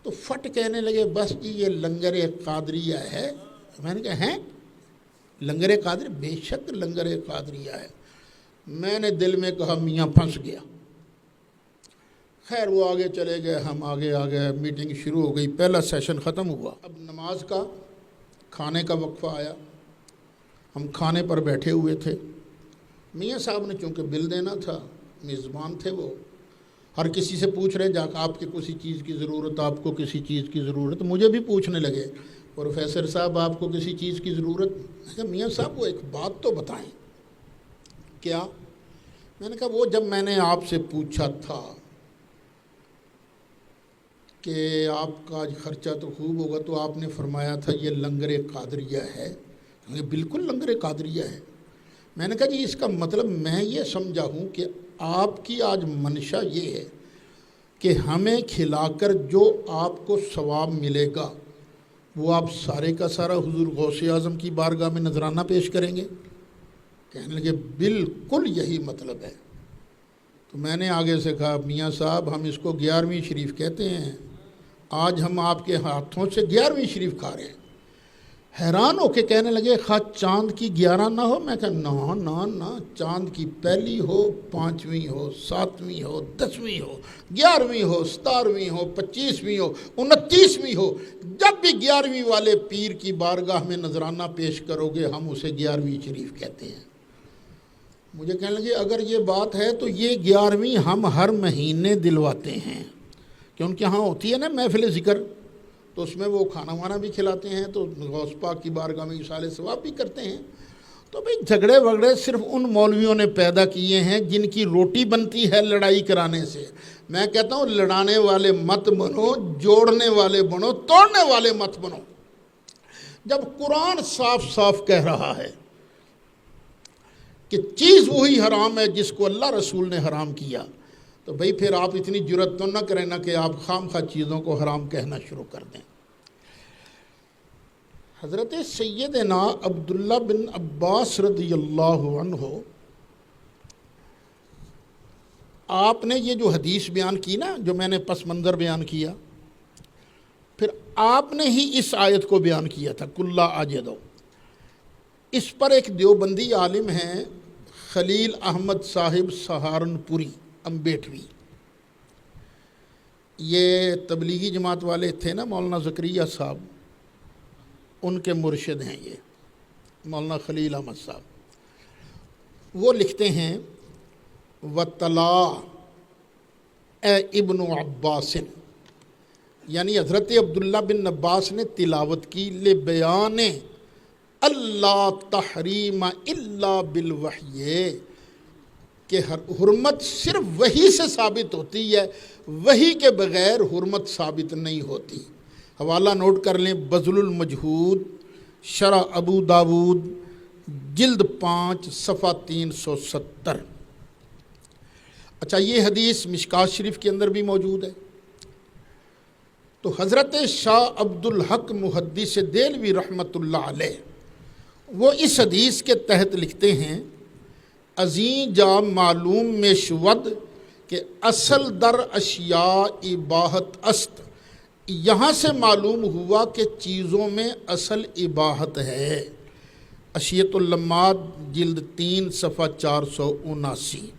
تو فٹ کہنے لگے بس جی یہ لنگر قادریہ ہے۔ میں نے کہا ہیں لنگر قادری؟ بے شک لنگر قادریہ ہے۔ میں نے دل میں کہا میاں پھنس گیا۔ خیر وہ آگے چلے گئے، ہم آگے آ گئے، میٹنگ شروع ہو گئی، پہلا سیشن ختم ہوا۔ اب نماز کا کھانے کا وقفہ آیا، ہم کھانے پر بیٹھے ہوئے تھے۔ میاں صاحب نے چونکہ بل دینا تھا، میزبان تھے وہ، ہر کسی سے پوچھ رہے جا کے آپ کی کسی چیز کی ضرورت، آپ کو کسی چیز کی ضرورت۔ مجھے بھی پوچھنے لگے پروفیسر صاحب آپ کو کسی چیز کی ضرورت؟ میں کہا میاں صاحب وہ ایک بات تو بتائیں۔ کیا؟ میں نے کہا وہ جب میں نے آپ سے پوچھا تھا کہ آپ کا آج خرچہ تو خوب ہوگا، تو آپ نے فرمایا تھا یہ لنگر قادریہ ہے۔ بالکل لنگر قادریہ ہے۔ میں نے کہا جی اس کا مطلب میں یہ سمجھا ہوں کہ آپ کی آج منشا یہ ہے کہ ہمیں کھلا کر جو آپ کو ثواب ملے گا وہ آپ سارے کا سارا حضور غوث اعظم کی بارگاہ میں نذرانہ پیش کریں گے؟ کہنے لگے بالکل یہی مطلب ہے۔ تو میں نے آگے سے کہا میاں صاحب ہم اس کو 11ویں شریف کہتے ہیں، آج ہم آپ کے ہاتھوں سے 11ویں شریف کھا رہے ہیں۔ حیران ہو کے کہنے لگے خواہ چاند کی 11 نہ ہو؟ میں کہا نہ، چاند کی پہلی ہو، 5ویں ہو، 7ویں ہو، 10ویں ہو، 11ویں ہو، 17ویں ہو، 25ویں ہو، 29ویں ہو، جب بھی 11ویں والے پیر کی بارگاہ میں نذرانہ پیش کرو گے ہم اسے 11ویں شریف کہتے ہیں۔ مجھے کہنے لگے اگر یہ بات ہے تو یہ 11ویں ہم ہر مہینے دلواتے ہیں، کہ ان کے ہاں ہوتی ہے نا محفل ذکر، تو اس میں وہ کھانا وانا بھی کھلاتے ہیں، تو غوث پاک کی بارگاہ میں اصال ثواب بھی کرتے ہیں۔ تو بھئی جھگڑے وگڑے صرف ان مولویوں نے پیدا کیے ہیں جن کی روٹی بنتی ہے لڑائی کرانے سے۔ میں کہتا ہوں لڑانے والے مت بنو، جوڑنے والے بنو، توڑنے والے مت بنو۔ جب قرآن صاف صاف کہہ رہا ہے کہ چیز وہی حرام ہے جس کو اللہ رسول نے حرام کیا، تو بھئی پھر آپ اتنی جرات تو نہ کریں نا کہ آپ خام خواہ چیزوں کو حرام کہنا شروع کر دیں۔ حضرت سیدنا عبداللہ بن عباس رضی اللہ عنہ، آپ نے یہ جو حدیث بیان کی نا، جو میں نے پس منظر بیان کیا، پھر آپ نے ہی اس آیت کو بیان کیا تھا کلا آجدو۔ اس پر ایک دیوبندی عالم ہیں خلیل احمد صاحب سہارنپوری امبیٹوی، یہ تبلیغی جماعت والے تھے نا، مولانا زکریا صاحب، ان کے مرشد ہیں یہ مولانا خلیل احمد صاحب۔ وہ لکھتے ہیں وَتَلَا اے ابن عباس، یعنی حضرت عبداللہ بن عباس نے تلاوت کی لِبَيَانِ اللہ تحریم الا بالوحی، کہ حرمت صرف وحی سے ثابت ہوتی ہے، وحی کے بغیر حرمت ثابت نہیں ہوتی۔ حوالہ نوٹ کر لیں، بذل المجہود شرح ابو داود جلد 5 صفحہ 370۔ اچھا یہ حدیث مشکات شریف کے اندر بھی موجود ہے۔ تو حضرت شاہ عبدالحق محدث دہلوی رحمۃ اللہ علیہ وہ اس حدیث کے تحت لکھتے ہیں ازیں جا معلوم میں شود کہ اصل در اشیاء اباحت است، یہاں سے معلوم ہوا کہ چیزوں میں اصل اباحت ہے۔ اشیت اللمات جلد 3 صفحہ 479۔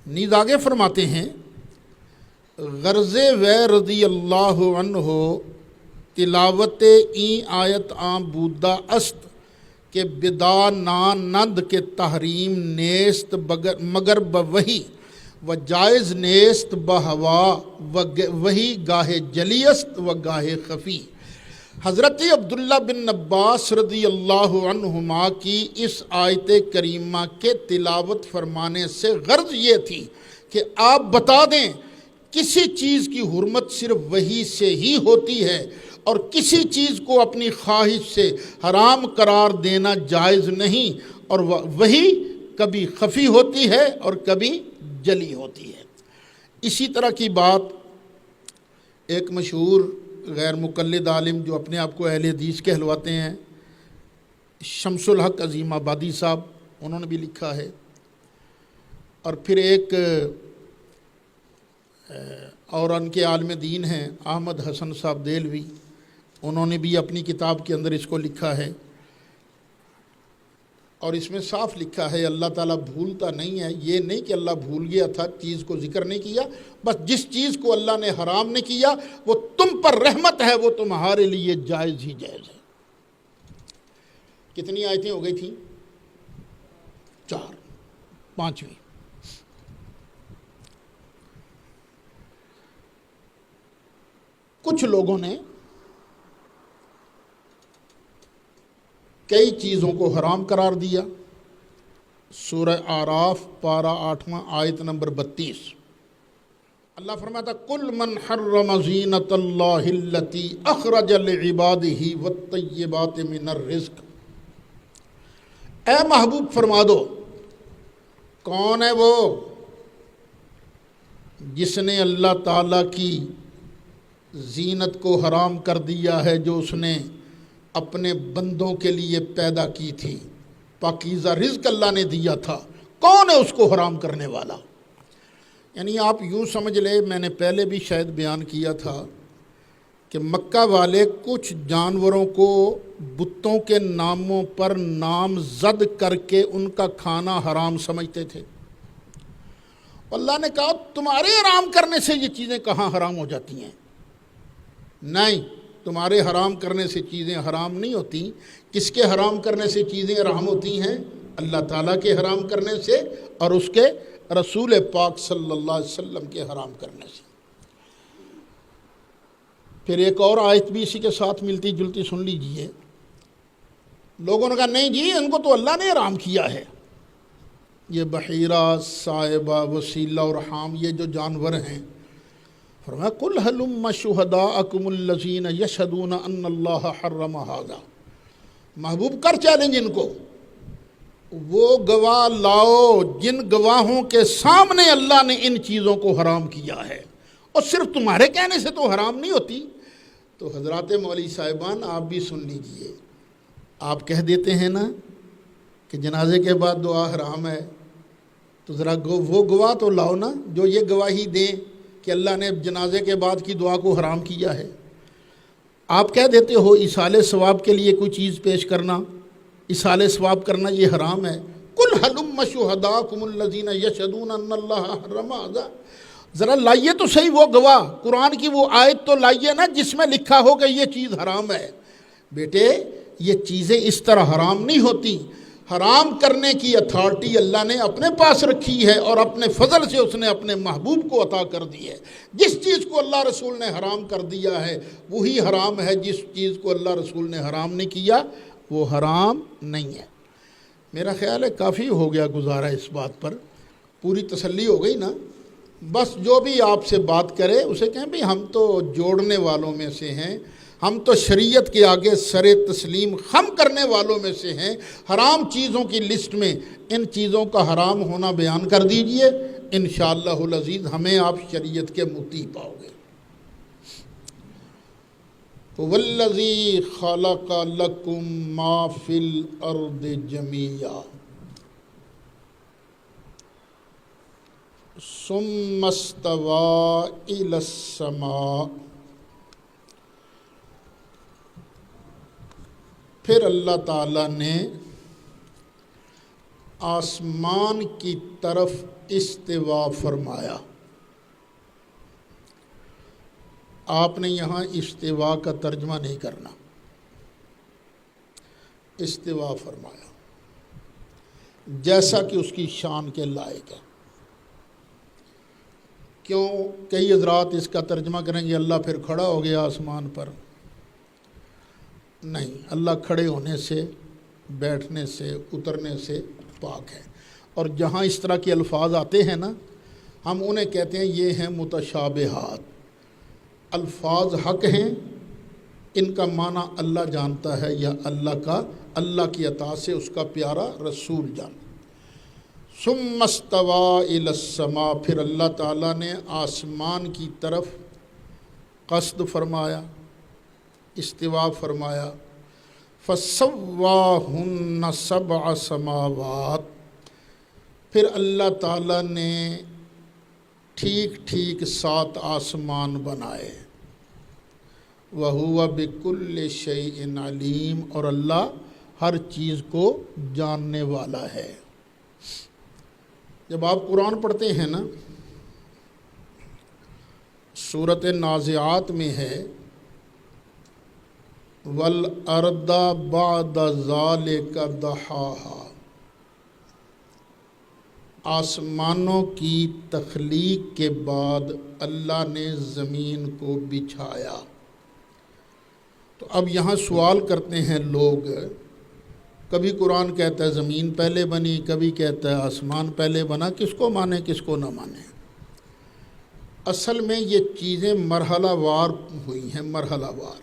نیز آگے فرماتے ہیں غرض و رضی اللہ عنہ تلاوت این آیت آم بودا است کہ بدا ناند کے تحریم نیست مگر بوہی و جائز نیست بہوا وہی گاہ جلی است و گاہ خفی۔ حضرت عبداللہ بن عباس رضی اللہ عنہما کی اس آیت کریمہ کے تلاوت فرمانے سے غرض یہ تھی کہ آپ بتا دیں کسی چیز کی حرمت صرف وحی سے ہی ہوتی ہے اور کسی چیز کو اپنی خواہش سے حرام قرار دینا جائز نہیں، اور وحی کبھی خفی ہوتی ہے اور کبھی جلی ہوتی ہے۔ اسی طرح کی بات ایک مشہور غیر مقلد عالم جو اپنے آپ کو اہل حدیث کہلواتے ہیں، شمس الحق عظیم آبادی صاحب، انہوں نے بھی لکھا ہے۔ اور پھر ایک اور ان کے عالم دین ہیں احمد حسن صاحب دہلوی، انہوں نے بھی اپنی کتاب کے اندر اس کو لکھا ہے، اور اس میں صاف لکھا ہے اللہ تعالیٰ بھولتا نہیں ہے۔ یہ نہیں کہ اللہ بھول گیا تھا، چیز کو ذکر نہیں کیا، بس جس چیز کو اللہ نے حرام نے کیا وہ تم پر رحمت ہے، وہ تمہارے لیے جائز ہی جائز ہے۔ کتنی آیتیں ہو گئی تھیں؟ 4، 5ویں۔ کچھ لوگوں نے کئی چیزوں کو حرام قرار دیا۔ سورہ اعراف پارہ 8واں آیت نمبر 32، اللہ فرماتا قُلْ مَنْ حَرَّمَ زِینَةَ اللَّهِ الَّتِي أَخْرَجَ لِعِبَادِهِ وَالطَّیِّبَاتِ مِنَ الرِّزْقِ، اے محبوب فرما دو کون ہے وہ جس نے اللہ تعالیٰ کی زینت کو حرام کر دیا ہے جو اس نے اپنے بندوں کے لیے پیدا کی تھی، پاکیزہ رزق اللہ نے دیا تھا، کون ہے اس کو حرام کرنے والا؟ یعنی آپ یوں سمجھ لے، میں نے پہلے بھی شاید بیان کیا تھا کہ مکہ والے کچھ جانوروں کو بتوں کے ناموں پر نامزد کر کے ان کا کھانا حرام سمجھتے تھے۔ اللہ نے کہا تمہارے حرام کرنے سے یہ چیزیں کہاں حرام ہو جاتی ہیں؟ نہیں، تمہارے حرام کرنے سے چیزیں حرام نہیں ہوتی۔ کس کے حرام کرنے سے چیزیں حرام ہوتی ہیں؟ اللہ تعالیٰ کے حرام کرنے سے اور اس کے رسول پاک صلی اللہ علیہ وسلم کے حرام کرنے سے۔ پھر ایک اور آیت بھی اسی کے ساتھ ملتی جلتی سن لیجئے۔ لوگوں نے کہا نہیں جی، ان کو تو اللہ نے حرام کیا ہے، یہ بحیرہ، صائبہ، وسیلہ اور حام، یہ جو جانور ہیں۔ فرمایا قُلْ هَلُمَّ شُهَدَاءَكُمُ الَّذِينَ يَشْهَدُونَ أَنَّ اللَّهَ حَرَّمَ هَذَا، محبوب کر چیلنج ان کو، وہ گواہ لاؤ جن گواہوں کے سامنے اللہ نے ان چیزوں کو حرام کیا ہے، اور صرف تمہارے کہنے سے تو حرام نہیں ہوتی۔ تو حضرات مولوی صاحبان آپ بھی سن لیجئے، آپ کہہ دیتے ہیں نا کہ جنازے کے بعد دعا حرام ہے، تو ذرا وہ گواہ تو لاؤ نا جو یہ گواہی دیں کہ اللہ نے جنازے کے بعد کی دعا کو حرام کیا ہے۔ آپ کہہ دیتے ہو ایصال ثواب کے لیے کوئی چیز پیش کرنا، ایصال ثواب کرنا یہ حرام ہے۔ قُلْ هَلُمَّ شُهَدَاءَكُمُ الَّذِينَ يَشْهَدُونَ أَنَّ اللَّهَ حَرَّمَ هَذَا، ذرا لائیے تو صحیح وہ گواہ، قرآن کی وہ آیت تو لائیے نا جس میں لکھا ہو کہ یہ چیز حرام ہے۔ بیٹے یہ چیزیں اس طرح حرام نہیں ہوتی، حرام کرنے کی اتھارٹی اللہ نے اپنے پاس رکھی ہے اور اپنے فضل سے اس نے اپنے محبوب کو عطا کر دی ہے۔ جس چیز کو اللہ رسول نے حرام کر دیا ہے وہی حرام ہے، جس چیز کو اللہ رسول نے حرام نہیں کیا وہ حرام نہیں ہے۔ میرا خیال ہے کافی ہو گیا گزارا اس بات پر، پوری تسلی ہو گئی نا۔ بس جو بھی آپ سے بات کرے اسے کہیں بھی ہم تو جوڑنے والوں میں سے ہیں، ہم تو شریعت کے آگے سر تسلیم خم کرنے والوں میں سے ہیں۔ حرام چیزوں کی لسٹ میں ان چیزوں کا حرام ہونا بیان کر دیجئے، انشاءاللہ العزیز ہمیں آپ شریعت کے مطیع پاؤ گے۔ وَالَّذِي خَلَقَ لَكُم مَّا فِي الْأَرْضِ جَمِيعًا ثُمَّ اسْتَوَىٰ إِلَى السَّمَاءِ، پھر اللہ تعالیٰ نے آسمان کی طرف استوا فرمایا۔ آپ نے یہاں استوا کا ترجمہ نہیں کرنا، استوا فرمایا جیسا کہ اس کی شان کے لائق ہے۔ کیوں؟ کئی حضرات اس کا ترجمہ کریں گے اللہ پھر کھڑا ہو گیا آسمان پر۔ نہیں، اللہ کھڑے ہونے سے، بیٹھنے سے، اترنے سے پاک ہے۔ اور جہاں اس طرح کے الفاظ آتے ہیں نا، ہم انہیں کہتے ہیں یہ ہیں متشابہات، الفاظ حق ہیں، ان کا معنی اللہ جانتا ہے یا اللہ کی عطا سے اس کا پیارا رسول جانتا۔ ثم استوى الی السماء، پھر اللہ تعالیٰ نے آسمان کی طرف قصد فرمایا، استوا فرمایا۔ فسواہن سبع سماوات، پھر اللہ تعالیٰ نے ٹھیک ٹھیک 7 آسمان بنائے۔ وَهُوَ بِكُلِّ شَيْءٍ عَلِيمٌ، اور اللہ ہر چیز کو جاننے والا ہے۔ جب آپ قرآن پڑھتے ہیں نا، سورۃ نازعات میں ہے وَالْأَرْضَ بَعْدَ ذَلِكَ دَحَاهَا، آسمانوں کی تخلیق کے بعد اللہ نے زمین کو بچھایا۔ تو اب یہاں سوال کرتے ہیں لوگ، کبھی قرآن کہتا ہے زمین پہلے بنی، کبھی کہتا ہے آسمان پہلے بنا، کس کو مانے کس کو نہ مانے؟ اصل میں یہ چیزیں مرحلہ وار ہوئی ہیں، مرحلہ وار۔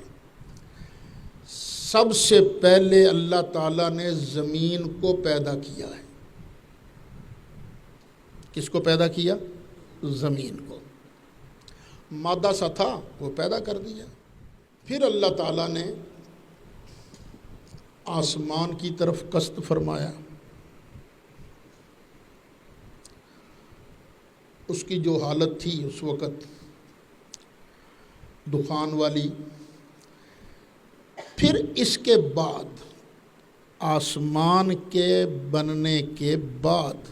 سب سے پہلے اللہ تعالیٰ نے زمین کو پیدا کیا ہے۔ کس کو پیدا کیا؟ زمین کو۔ مادہ سا تھا وہ پیدا کر دیا۔ پھر اللہ تعالیٰ نے آسمان کی طرف قصد فرمایا، اس کی جو حالت تھی اس وقت دخان والی۔ پھر اس کے بعد آسمان کے بننے کے بعد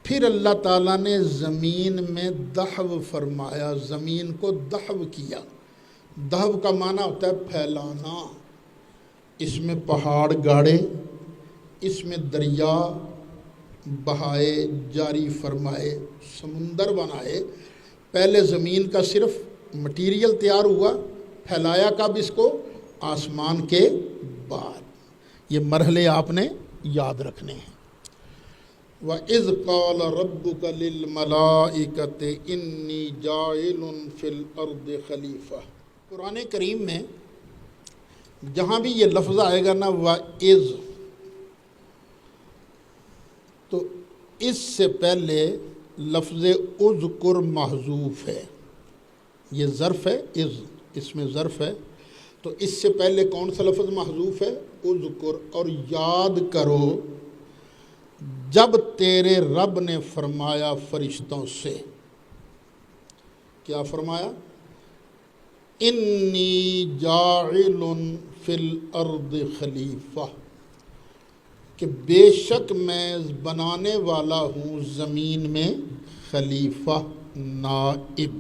پھر اللہ تعالیٰ نے زمین میں دحو فرمایا، زمین کو دحو کیا۔ دحو کا معنی ہوتا ہے پھیلانا۔ اس میں پہاڑ گاڑے، اس میں دریا بہائے، جاری فرمائے، سمندر بنائے۔ پہلے زمین کا صرف مٹیریل تیار ہوا، پھیلایا کب اس کو؟ آسمان کے بعد۔ یہ مرحلے آپ نے یاد رکھنے ہیں۔ وَإِذْ قَالَ رَبُّكَ لِلْمَلَائِكَةِ إِنِّي جَاعِلٌ فِي الْأَرْضِ خَلِيفَةً، قرآن کریم میں جہاں بھی یہ لفظ آئے گا نا وَإِذْ، تو اس سے پہلے لفظ اذکر محذوف ہے۔ یہ ظرف ہے، اس میں ظرف ہے، تو اس سے پہلے کون سا لفظ محذوف ہے؟ اذکر۔ اور یاد کرو جب تیرے رب نے فرمایا فرشتوں سے، کیا فرمایا؟ انی جاعل فی الارض خلیفہ، کہ بے شک میں بنانے والا ہوں زمین میں خلیفہ، نائب۔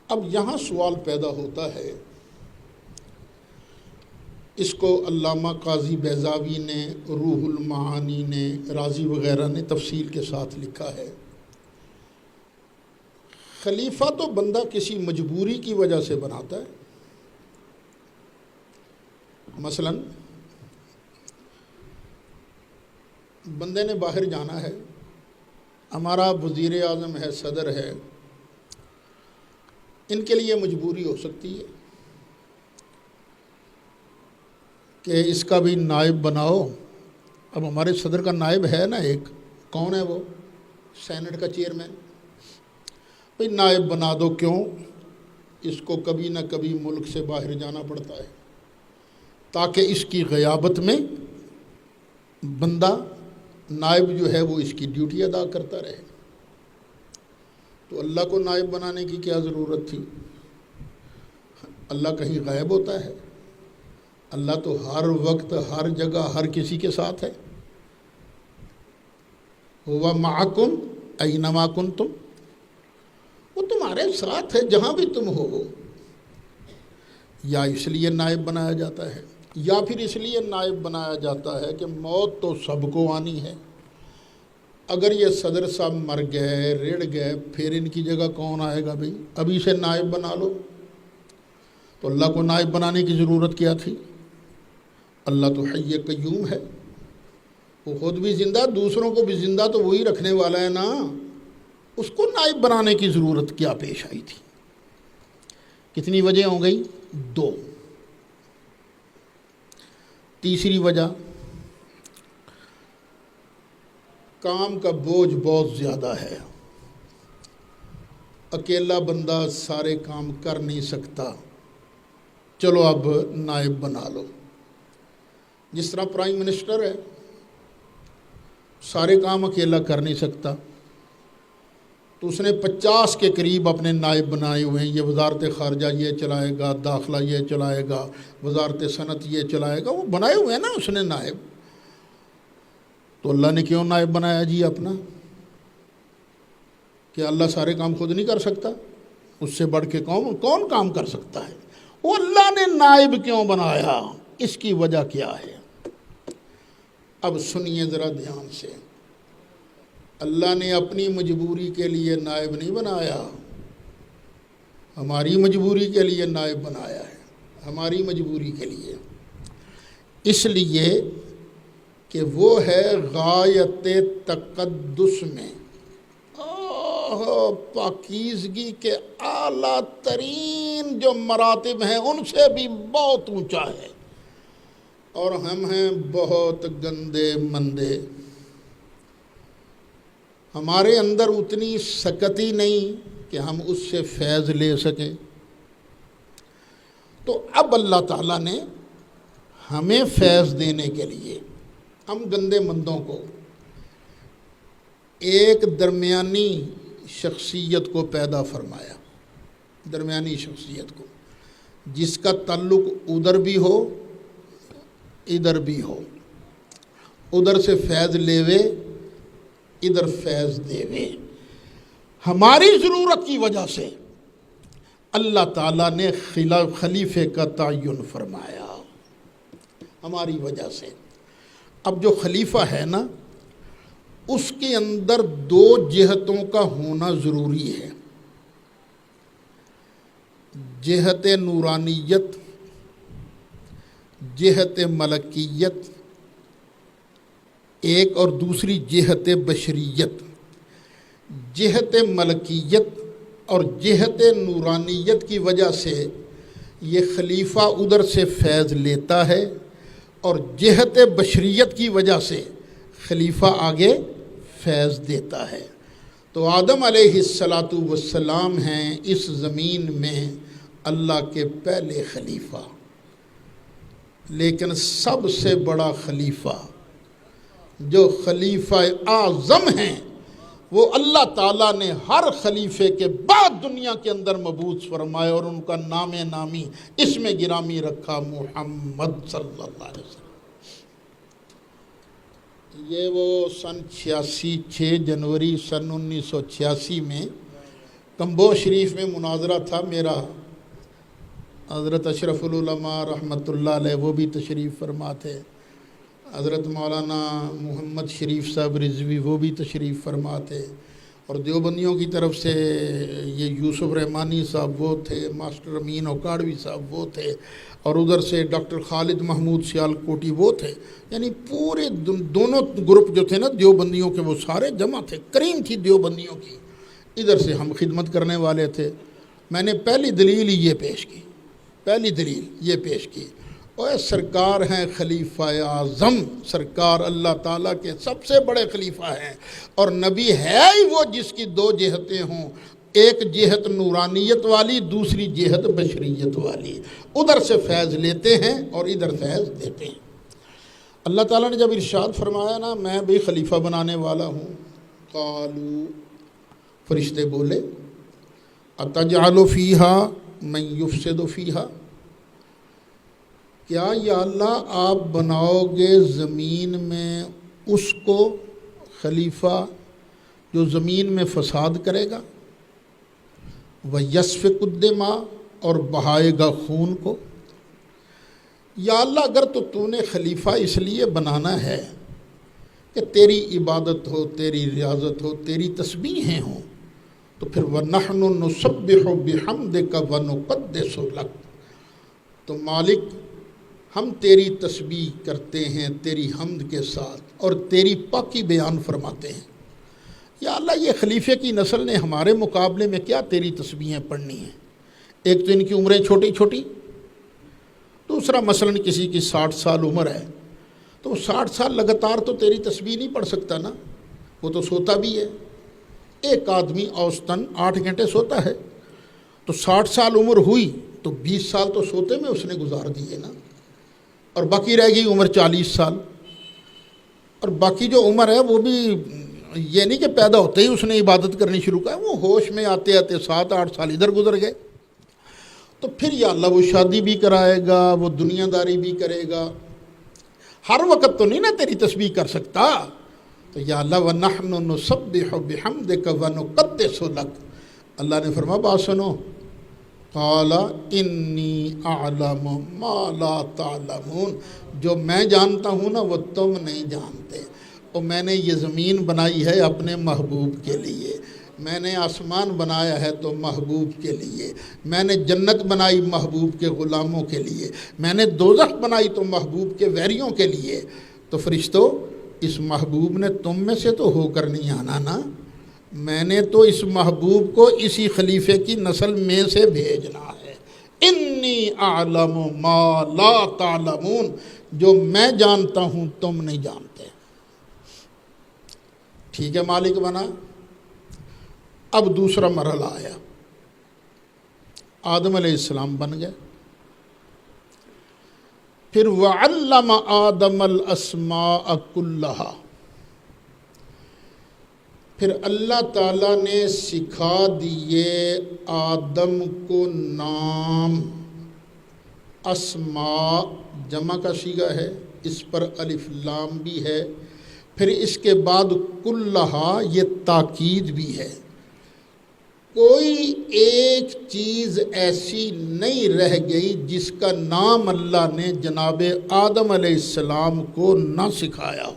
اب یہاں سوال پیدا ہوتا ہے، اس کو علامہ قاضی بیضاوی نے، روح المعانی نے، رازی وغیرہ نے تفصیل کے ساتھ لکھا ہے۔ خلیفہ تو بندہ کسی مجبوری کی وجہ سے بناتا ہے۔ مثلا بندے نے باہر جانا ہے، ہمارا وزیر اعظم ہے، صدر ہے، ان کے لیے مجبوری ہو سکتی ہے کہ اس کا بھی نائب بناؤ۔ اب ہمارے صدر کا نائب ہے نا ایک، کون ہے وہ؟ سینٹ کا چیئرمین۔ بھئی نائب بنا دو، کیوں؟ اس کو کبھی نہ کبھی ملک سے باہر جانا پڑتا ہے، تاکہ اس کی غیابت میں بندہ نائب جو ہے وہ اس کی ڈیوٹی ادا کرتا رہے۔ تو اللہ کو نائب بنانے کی کیا ضرورت تھی؟ اللہ کہیں غائب ہوتا ہے؟ اللہ تو ہر وقت، ہر جگہ، ہر کسی کے ساتھ ہے۔ ہوا معکم اینما کنتم، وہ تمہارے ساتھ ہے جہاں بھی تم ہو۔ یا اس لیے نائب بنایا جاتا ہے، یا پھر اس لیے نائب بنایا جاتا ہے کہ موت تو سب کو آنی ہے۔ اگر یہ صدر صاحب مر گئے، رڑ گئے، پھر ان کی جگہ کون آئے گا؟ بھائی ابھی سے نائب بنا لو۔ تو اللہ کو نائب بنانے کی ضرورت کیا تھی؟ اللہ تو حی قیوم ہے، وہ خود بھی زندہ، دوسروں کو بھی زندہ تو وہی رکھنے والا ہے نا، اس کو نائب بنانے کی ضرورت کیا پیش آئی تھی؟ کتنی وجہ ہو گئی؟ 2۔ تیسری وجہ، کام کا بوجھ بہت زیادہ ہے، اکیلا بندہ سارے کام کر نہیں سکتا، چلو اب نائب بنا لو۔ جس طرح پرائم منسٹر ہے، سارے کام اکیلا کر نہیں سکتا، تو اس نے 50 کے قریب اپنے نائب بنائے ہوئے ہیں۔ یہ وزارت خارجہ یہ چلائے گا، داخلہ یہ چلائے گا، وزارت صنعت یہ چلائے گا، وہ بنائے ہوئے ہیں نا اس نے نائب۔ تو اللہ نے کیوں نائب بنایا جی اپنا؟ کہ اللہ سارے کام خود نہیں کر سکتا؟ اس سے بڑھ کے کون کام کر سکتا ہے؟ وہ اللہ نے نائب کیوں بنایا؟ اس کی وجہ کیا ہے؟ اب سنیے ذرا دھیان سے، اللہ نے اپنی مجبوری کے لیے نائب نہیں بنایا، ہماری مجبوری کے لیے نائب بنایا ہے، ہماری مجبوری کے لیے، اس لیے کہ وہ ہے غایت تقدس میں، پاکیزگی کے اعلیٰ ترین جو مراتب ہیں ان سے بھی بہت اونچا ہے، اور ہم ہیں بہت گندے مندے، ہمارے اندر اتنی سکتی نہیں کہ ہم اس سے فیض لے سکیں۔ تو اب اللہ تعالیٰ نے ہمیں فیض دینے کے لیے ہم گندے مندوں کو ایک درمیانی شخصیت کو پیدا فرمایا، درمیانی شخصیت کو، جس کا تعلق ادھر بھی ہو ادھر بھی ہو، ادھر سے فیض لیوے ادھر فیض دیوے۔ ہماری ضرورت کی وجہ سے اللہ تعالیٰ نے خلیفے کا تعین فرمایا، ہماری وجہ سے۔ اب جو خلیفہ ہے نا، اس کے اندر 2 جہتوں کا ہونا ضروری ہے، جہت نورانیت، جہت ملکیت ایک، اور دوسری جہت بشریت۔ جہت ملکیت اور جہت نورانیت کی وجہ سے یہ خلیفہ ادھر سے فیض لیتا ہے، اور جہت بشریت کی وجہ سے خلیفہ آگے فیض دیتا ہے۔ تو آدم علیہ السلام ہیں اس زمین میں اللہ کے پہلے خلیفہ، لیکن سب سے بڑا خلیفہ جو خلیفہ اعظم ہیں وہ اللہ تعالیٰ نے ہر خلیفے کے بعد دنیا کے اندر مبعوث فرمائے، اور ان کا نام نامی اسم گرامی رکھا محمد صلی اللہ علیہ وسلم۔ یہ وہ سن 6 جنوری سن 1986 میں کمبو شریف میں مناظرہ تھا میرا، حضرت اشرف العلماء رحمۃ اللہ علیہ وہ بھی تشریف فرما تھے، حضرت مولانا محمد شریف صاحب رضوی وہ بھی تشریف فرما تھے، اور دیوبندیوں کی طرف سے یہ یوسف رحمانی صاحب وہ تھے، ماسٹر امین اوکاڑوی صاحب وہ تھے، اور ادھر سے ڈاکٹر خالد محمود سیال کوٹی وہ تھے، یعنی پورے دونوں گروپ جو تھے نا دیوبندیوں کے وہ سارے جمع تھے، کریم تھی دیوبندیوں کی، ادھر سے ہم خدمت کرنے والے تھے۔ میں نے پہلی دلیل یہ پیش کی، پہلی دلیل یہ پیش کی، اور سرکار ہیں خلیفہ اعظم، سرکار اللہ تعالیٰ کے سب سے بڑے خلیفہ ہیں، اور نبی ہے ہی وہ جس کی 2 جہتیں ہوں، ایک جہت نورانیت والی، دوسری جہت بشریت والی، ادھر سے فیض لیتے ہیں اور ادھر فیض دیتے ہیں۔ اللہ تعالیٰ نے جب ارشاد فرمایا نا میں بھی خلیفہ بنانے والا ہوں، قالوا، فرشتے بولے، اتجعل فیہا من یفسد فیہا، کیا یا اللہ آپ بناؤ گے زمین میں اس کو خلیفہ جو زمین میں فساد کرے گا، وَيَسْفِكُ الدِّمَاءَ اور بہائے گا خون کو؟ یا اللہ اگر تو نے خلیفہ اس لیے بنانا ہے کہ تیری عبادت ہو، تیری ریاضت ہو، تیری تسبیحیں ہوں، تو پھر وَنَحْنُ نُسَبِّحُ بِحَمْدِكَ وَنُقَدِّسُ لَكَ، تو مالک ہم تیری تسبیح کرتے ہیں تیری حمد کے ساتھ اور تیری پاکی بیان فرماتے ہیں۔ یا اللہ یہ خلیفے کی نسل نے ہمارے مقابلے میں کیا تیری تسبیحیں پڑھنی ہیں؟ ایک تو ان کی عمریں چھوٹی چھوٹی، دوسرا مثلاً کسی کی 60 سال عمر ہے تو 60 سال لگاتار تو تیری تسبیح نہیں پڑھ سکتا نا، وہ تو سوتا بھی ہے۔ ایک آدمی اوسطاً 8 گھنٹے سوتا ہے، تو 60 سال عمر ہوئی تو 20 سال تو سوتے میں اس نے گزار دیے نا، اور باقی رہ گئی عمر 40 سال۔ اور باقی جو عمر ہے وہ بھی یہ نہیں کہ پیدا ہوتے ہی اس نے عبادت کرنی شروع کر، وہ ہوش میں آتے آتے 7-8 سال ادھر گزر گئے۔ تو پھر یا اللہ وہ شادی بھی کرائے گا، وہ دنیا داری بھی کرے گا، ہر وقت تو نہیں نا تیری تسبیح کر سکتا۔ تو یا اللہ وَنَحْنُ نُسَبِّحُ بِحَمْدِكَ وَنُقَدِّسُ لَكَ، اللہ نے فرمایا بات سنو، قَالَ إِنِّي أَعْلَمُ مَا لَا تَعْلَمُونَ، جو میں جانتا ہوں نا وہ تم نہیں جانتے۔ اور میں نے یہ زمین بنائی ہے اپنے محبوب کے لیے، میں نے آسمان بنایا ہے تو محبوب کے لیے، میں نے جنت بنائی محبوب کے غلاموں کے لیے، میں نے دوزخ بنائی تو محبوب کے ویریوں کے لیے۔ تو فرشتوں اس محبوب نے تم میں سے تو ہو کر نہیں آنا نا، میں نے تو اس محبوب کو اسی خلیفے کی نسل میں سے بھیجنا ہے۔ انی اعلم ما لا تعلمون، جو میں جانتا ہوں تم نہیں جانتے۔ ٹھیک ہے، مالک بنا۔ اب دوسرا مرحلہ آیا، آدم علیہ السلام بن گئے۔ پھر وَعَلَّمَ آدَمَ الْأَسْمَاءَ كُلَّهَا، پھر اللہ تعالیٰ نے سکھا دیے آدم کو نام۔ اسماء جمع کا صیغہ ہے، اس پر الف لام بھی ہے، پھر اس کے بعد کلہا یہ تاکید بھی ہے۔ کوئی ایک چیز ایسی نہیں رہ گئی جس کا نام اللہ نے جناب آدم علیہ السلام کو نہ سکھایا ہو۔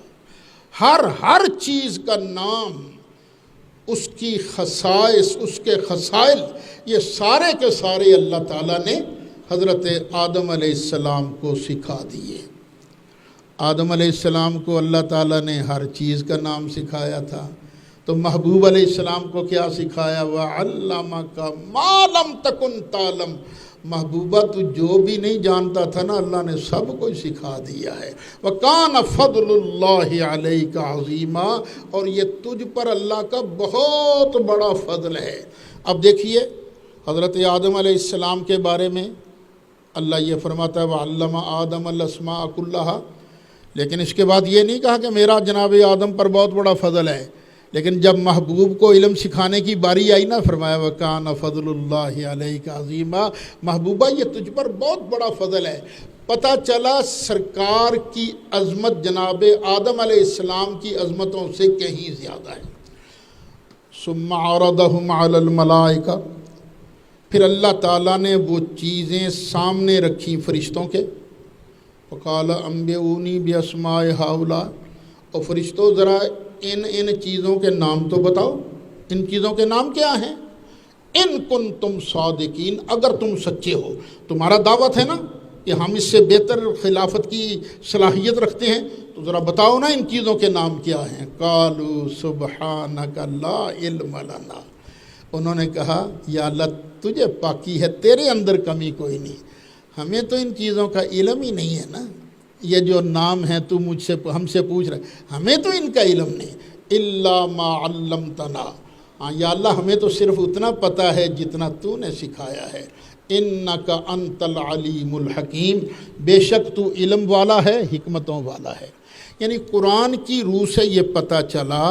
ہر چیز کا نام، اس کی خصائص، اس کے خصائل، یہ سارے کے سارے اللہ تعالیٰ نے حضرت آدم علیہ السلام کو سکھا دیے۔ آدم علیہ السلام کو اللہ تعالیٰ نے ہر چیز کا نام سکھایا تھا، تو محبوب علیہ السلام کو کیا سکھایا؟ وَعَلَّمَكَ مَا لَمْ تَكُنْ تَعْلَمْ، محبوبہ تو جو بھی نہیں جانتا تھا نا اللہ نے سب کو سکھا دیا ہے۔ وَكَانَ فَضْلُ اللَّهِ عَلَيْكَ عَظِيمًا، اور یہ تجھ پر اللہ کا بہت بڑا فضل ہے۔ اب دیکھیے حضرت آدم علیہ السلام کے بارے میں اللہ یہ فرماتا ہے وَعَلَّمَ آدَمَ الْأَسْمَاءَ كُلَّهَا، لیکن اس کے بعد یہ نہیں کہا کہ میرا جناب آدم پر بہت بڑا فضل ہے، لیکن جب محبوب کو علم سکھانے کی باری آئی نا فرمایا وَكَانَ فَضْلُ اللَّهِ عَلَيْكَ عَظِيمًا، محبوبہ یہ تجھ پر بہت بڑا فضل ہے۔ پتہ چلا سرکار کی عظمت جناب آدم علیہ السلام کی عظمتوں سے کہیں زیادہ ہے۔ ثُمَّ عَرَضَهُمْ عَلَى الْمَلَائِكَةِ، پھر اللہ تعالیٰ نے وہ چیزیں سامنے رکھی فرشتوں کے۔ وَقَالَ أَنبِئُونِي بِأَسْمَاءِ هَؤُلَاءِ، اور فرشتوں ذرا ان چیزوں کے نام تو بتاؤ، ان چیزوں کے نام کیا ہیں؟ ان کنتم صادقین، اگر تم سچے ہو، تمہارا دعوت ہے نا کہ ہم اس سے بہتر خلافت کی صلاحیت رکھتے ہیں، تو ذرا بتاؤ نا ان چیزوں کے نام کیا ہیں۔ قالوا سبحانک لا علم لنا، انہوں نے کہا یا اللہ تجھے پاکی ہے، تیرے اندر کمی کوئی نہیں، ہمیں تو ان چیزوں کا علم ہی نہیں ہے نا، یہ جو نام ہے تو مجھ سے ہم سے پوچھ رہے، ہمیں تو ان کا علم نہیں۔ الا ما علمتنا، ہاں یا اللہ ہمیں تو صرف اتنا پتہ ہے جتنا تو نے سکھایا ہے۔ انک انت العلیم الحکیم، بے شک تو علم والا ہے، حکمتوں والا ہے۔ یعنی قرآن کی روح سے یہ پتہ چلا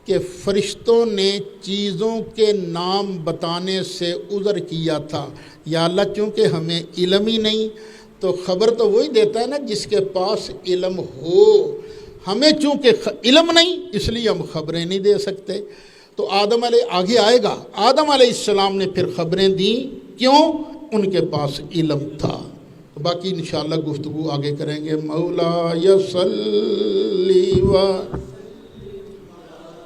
کہ فرشتوں نے چیزوں کے نام بتانے سے عذر کیا تھا، یا اللہ چونکہ ہمیں علم ہی نہیں، تو خبر تو وہی دیتا ہے نا جس کے پاس علم ہو، ہمیں چونکہ علم نہیں اس لیے ہم خبریں نہیں دے سکتے۔ تو آدم علیہ آگے آئے گا، آدم علیہ السلام نے پھر خبریں دیں، کیوں؟ ان کے پاس علم تھا۔ باقی انشاءاللہ گفتگو آگے کریں گے۔ مولا یصلی و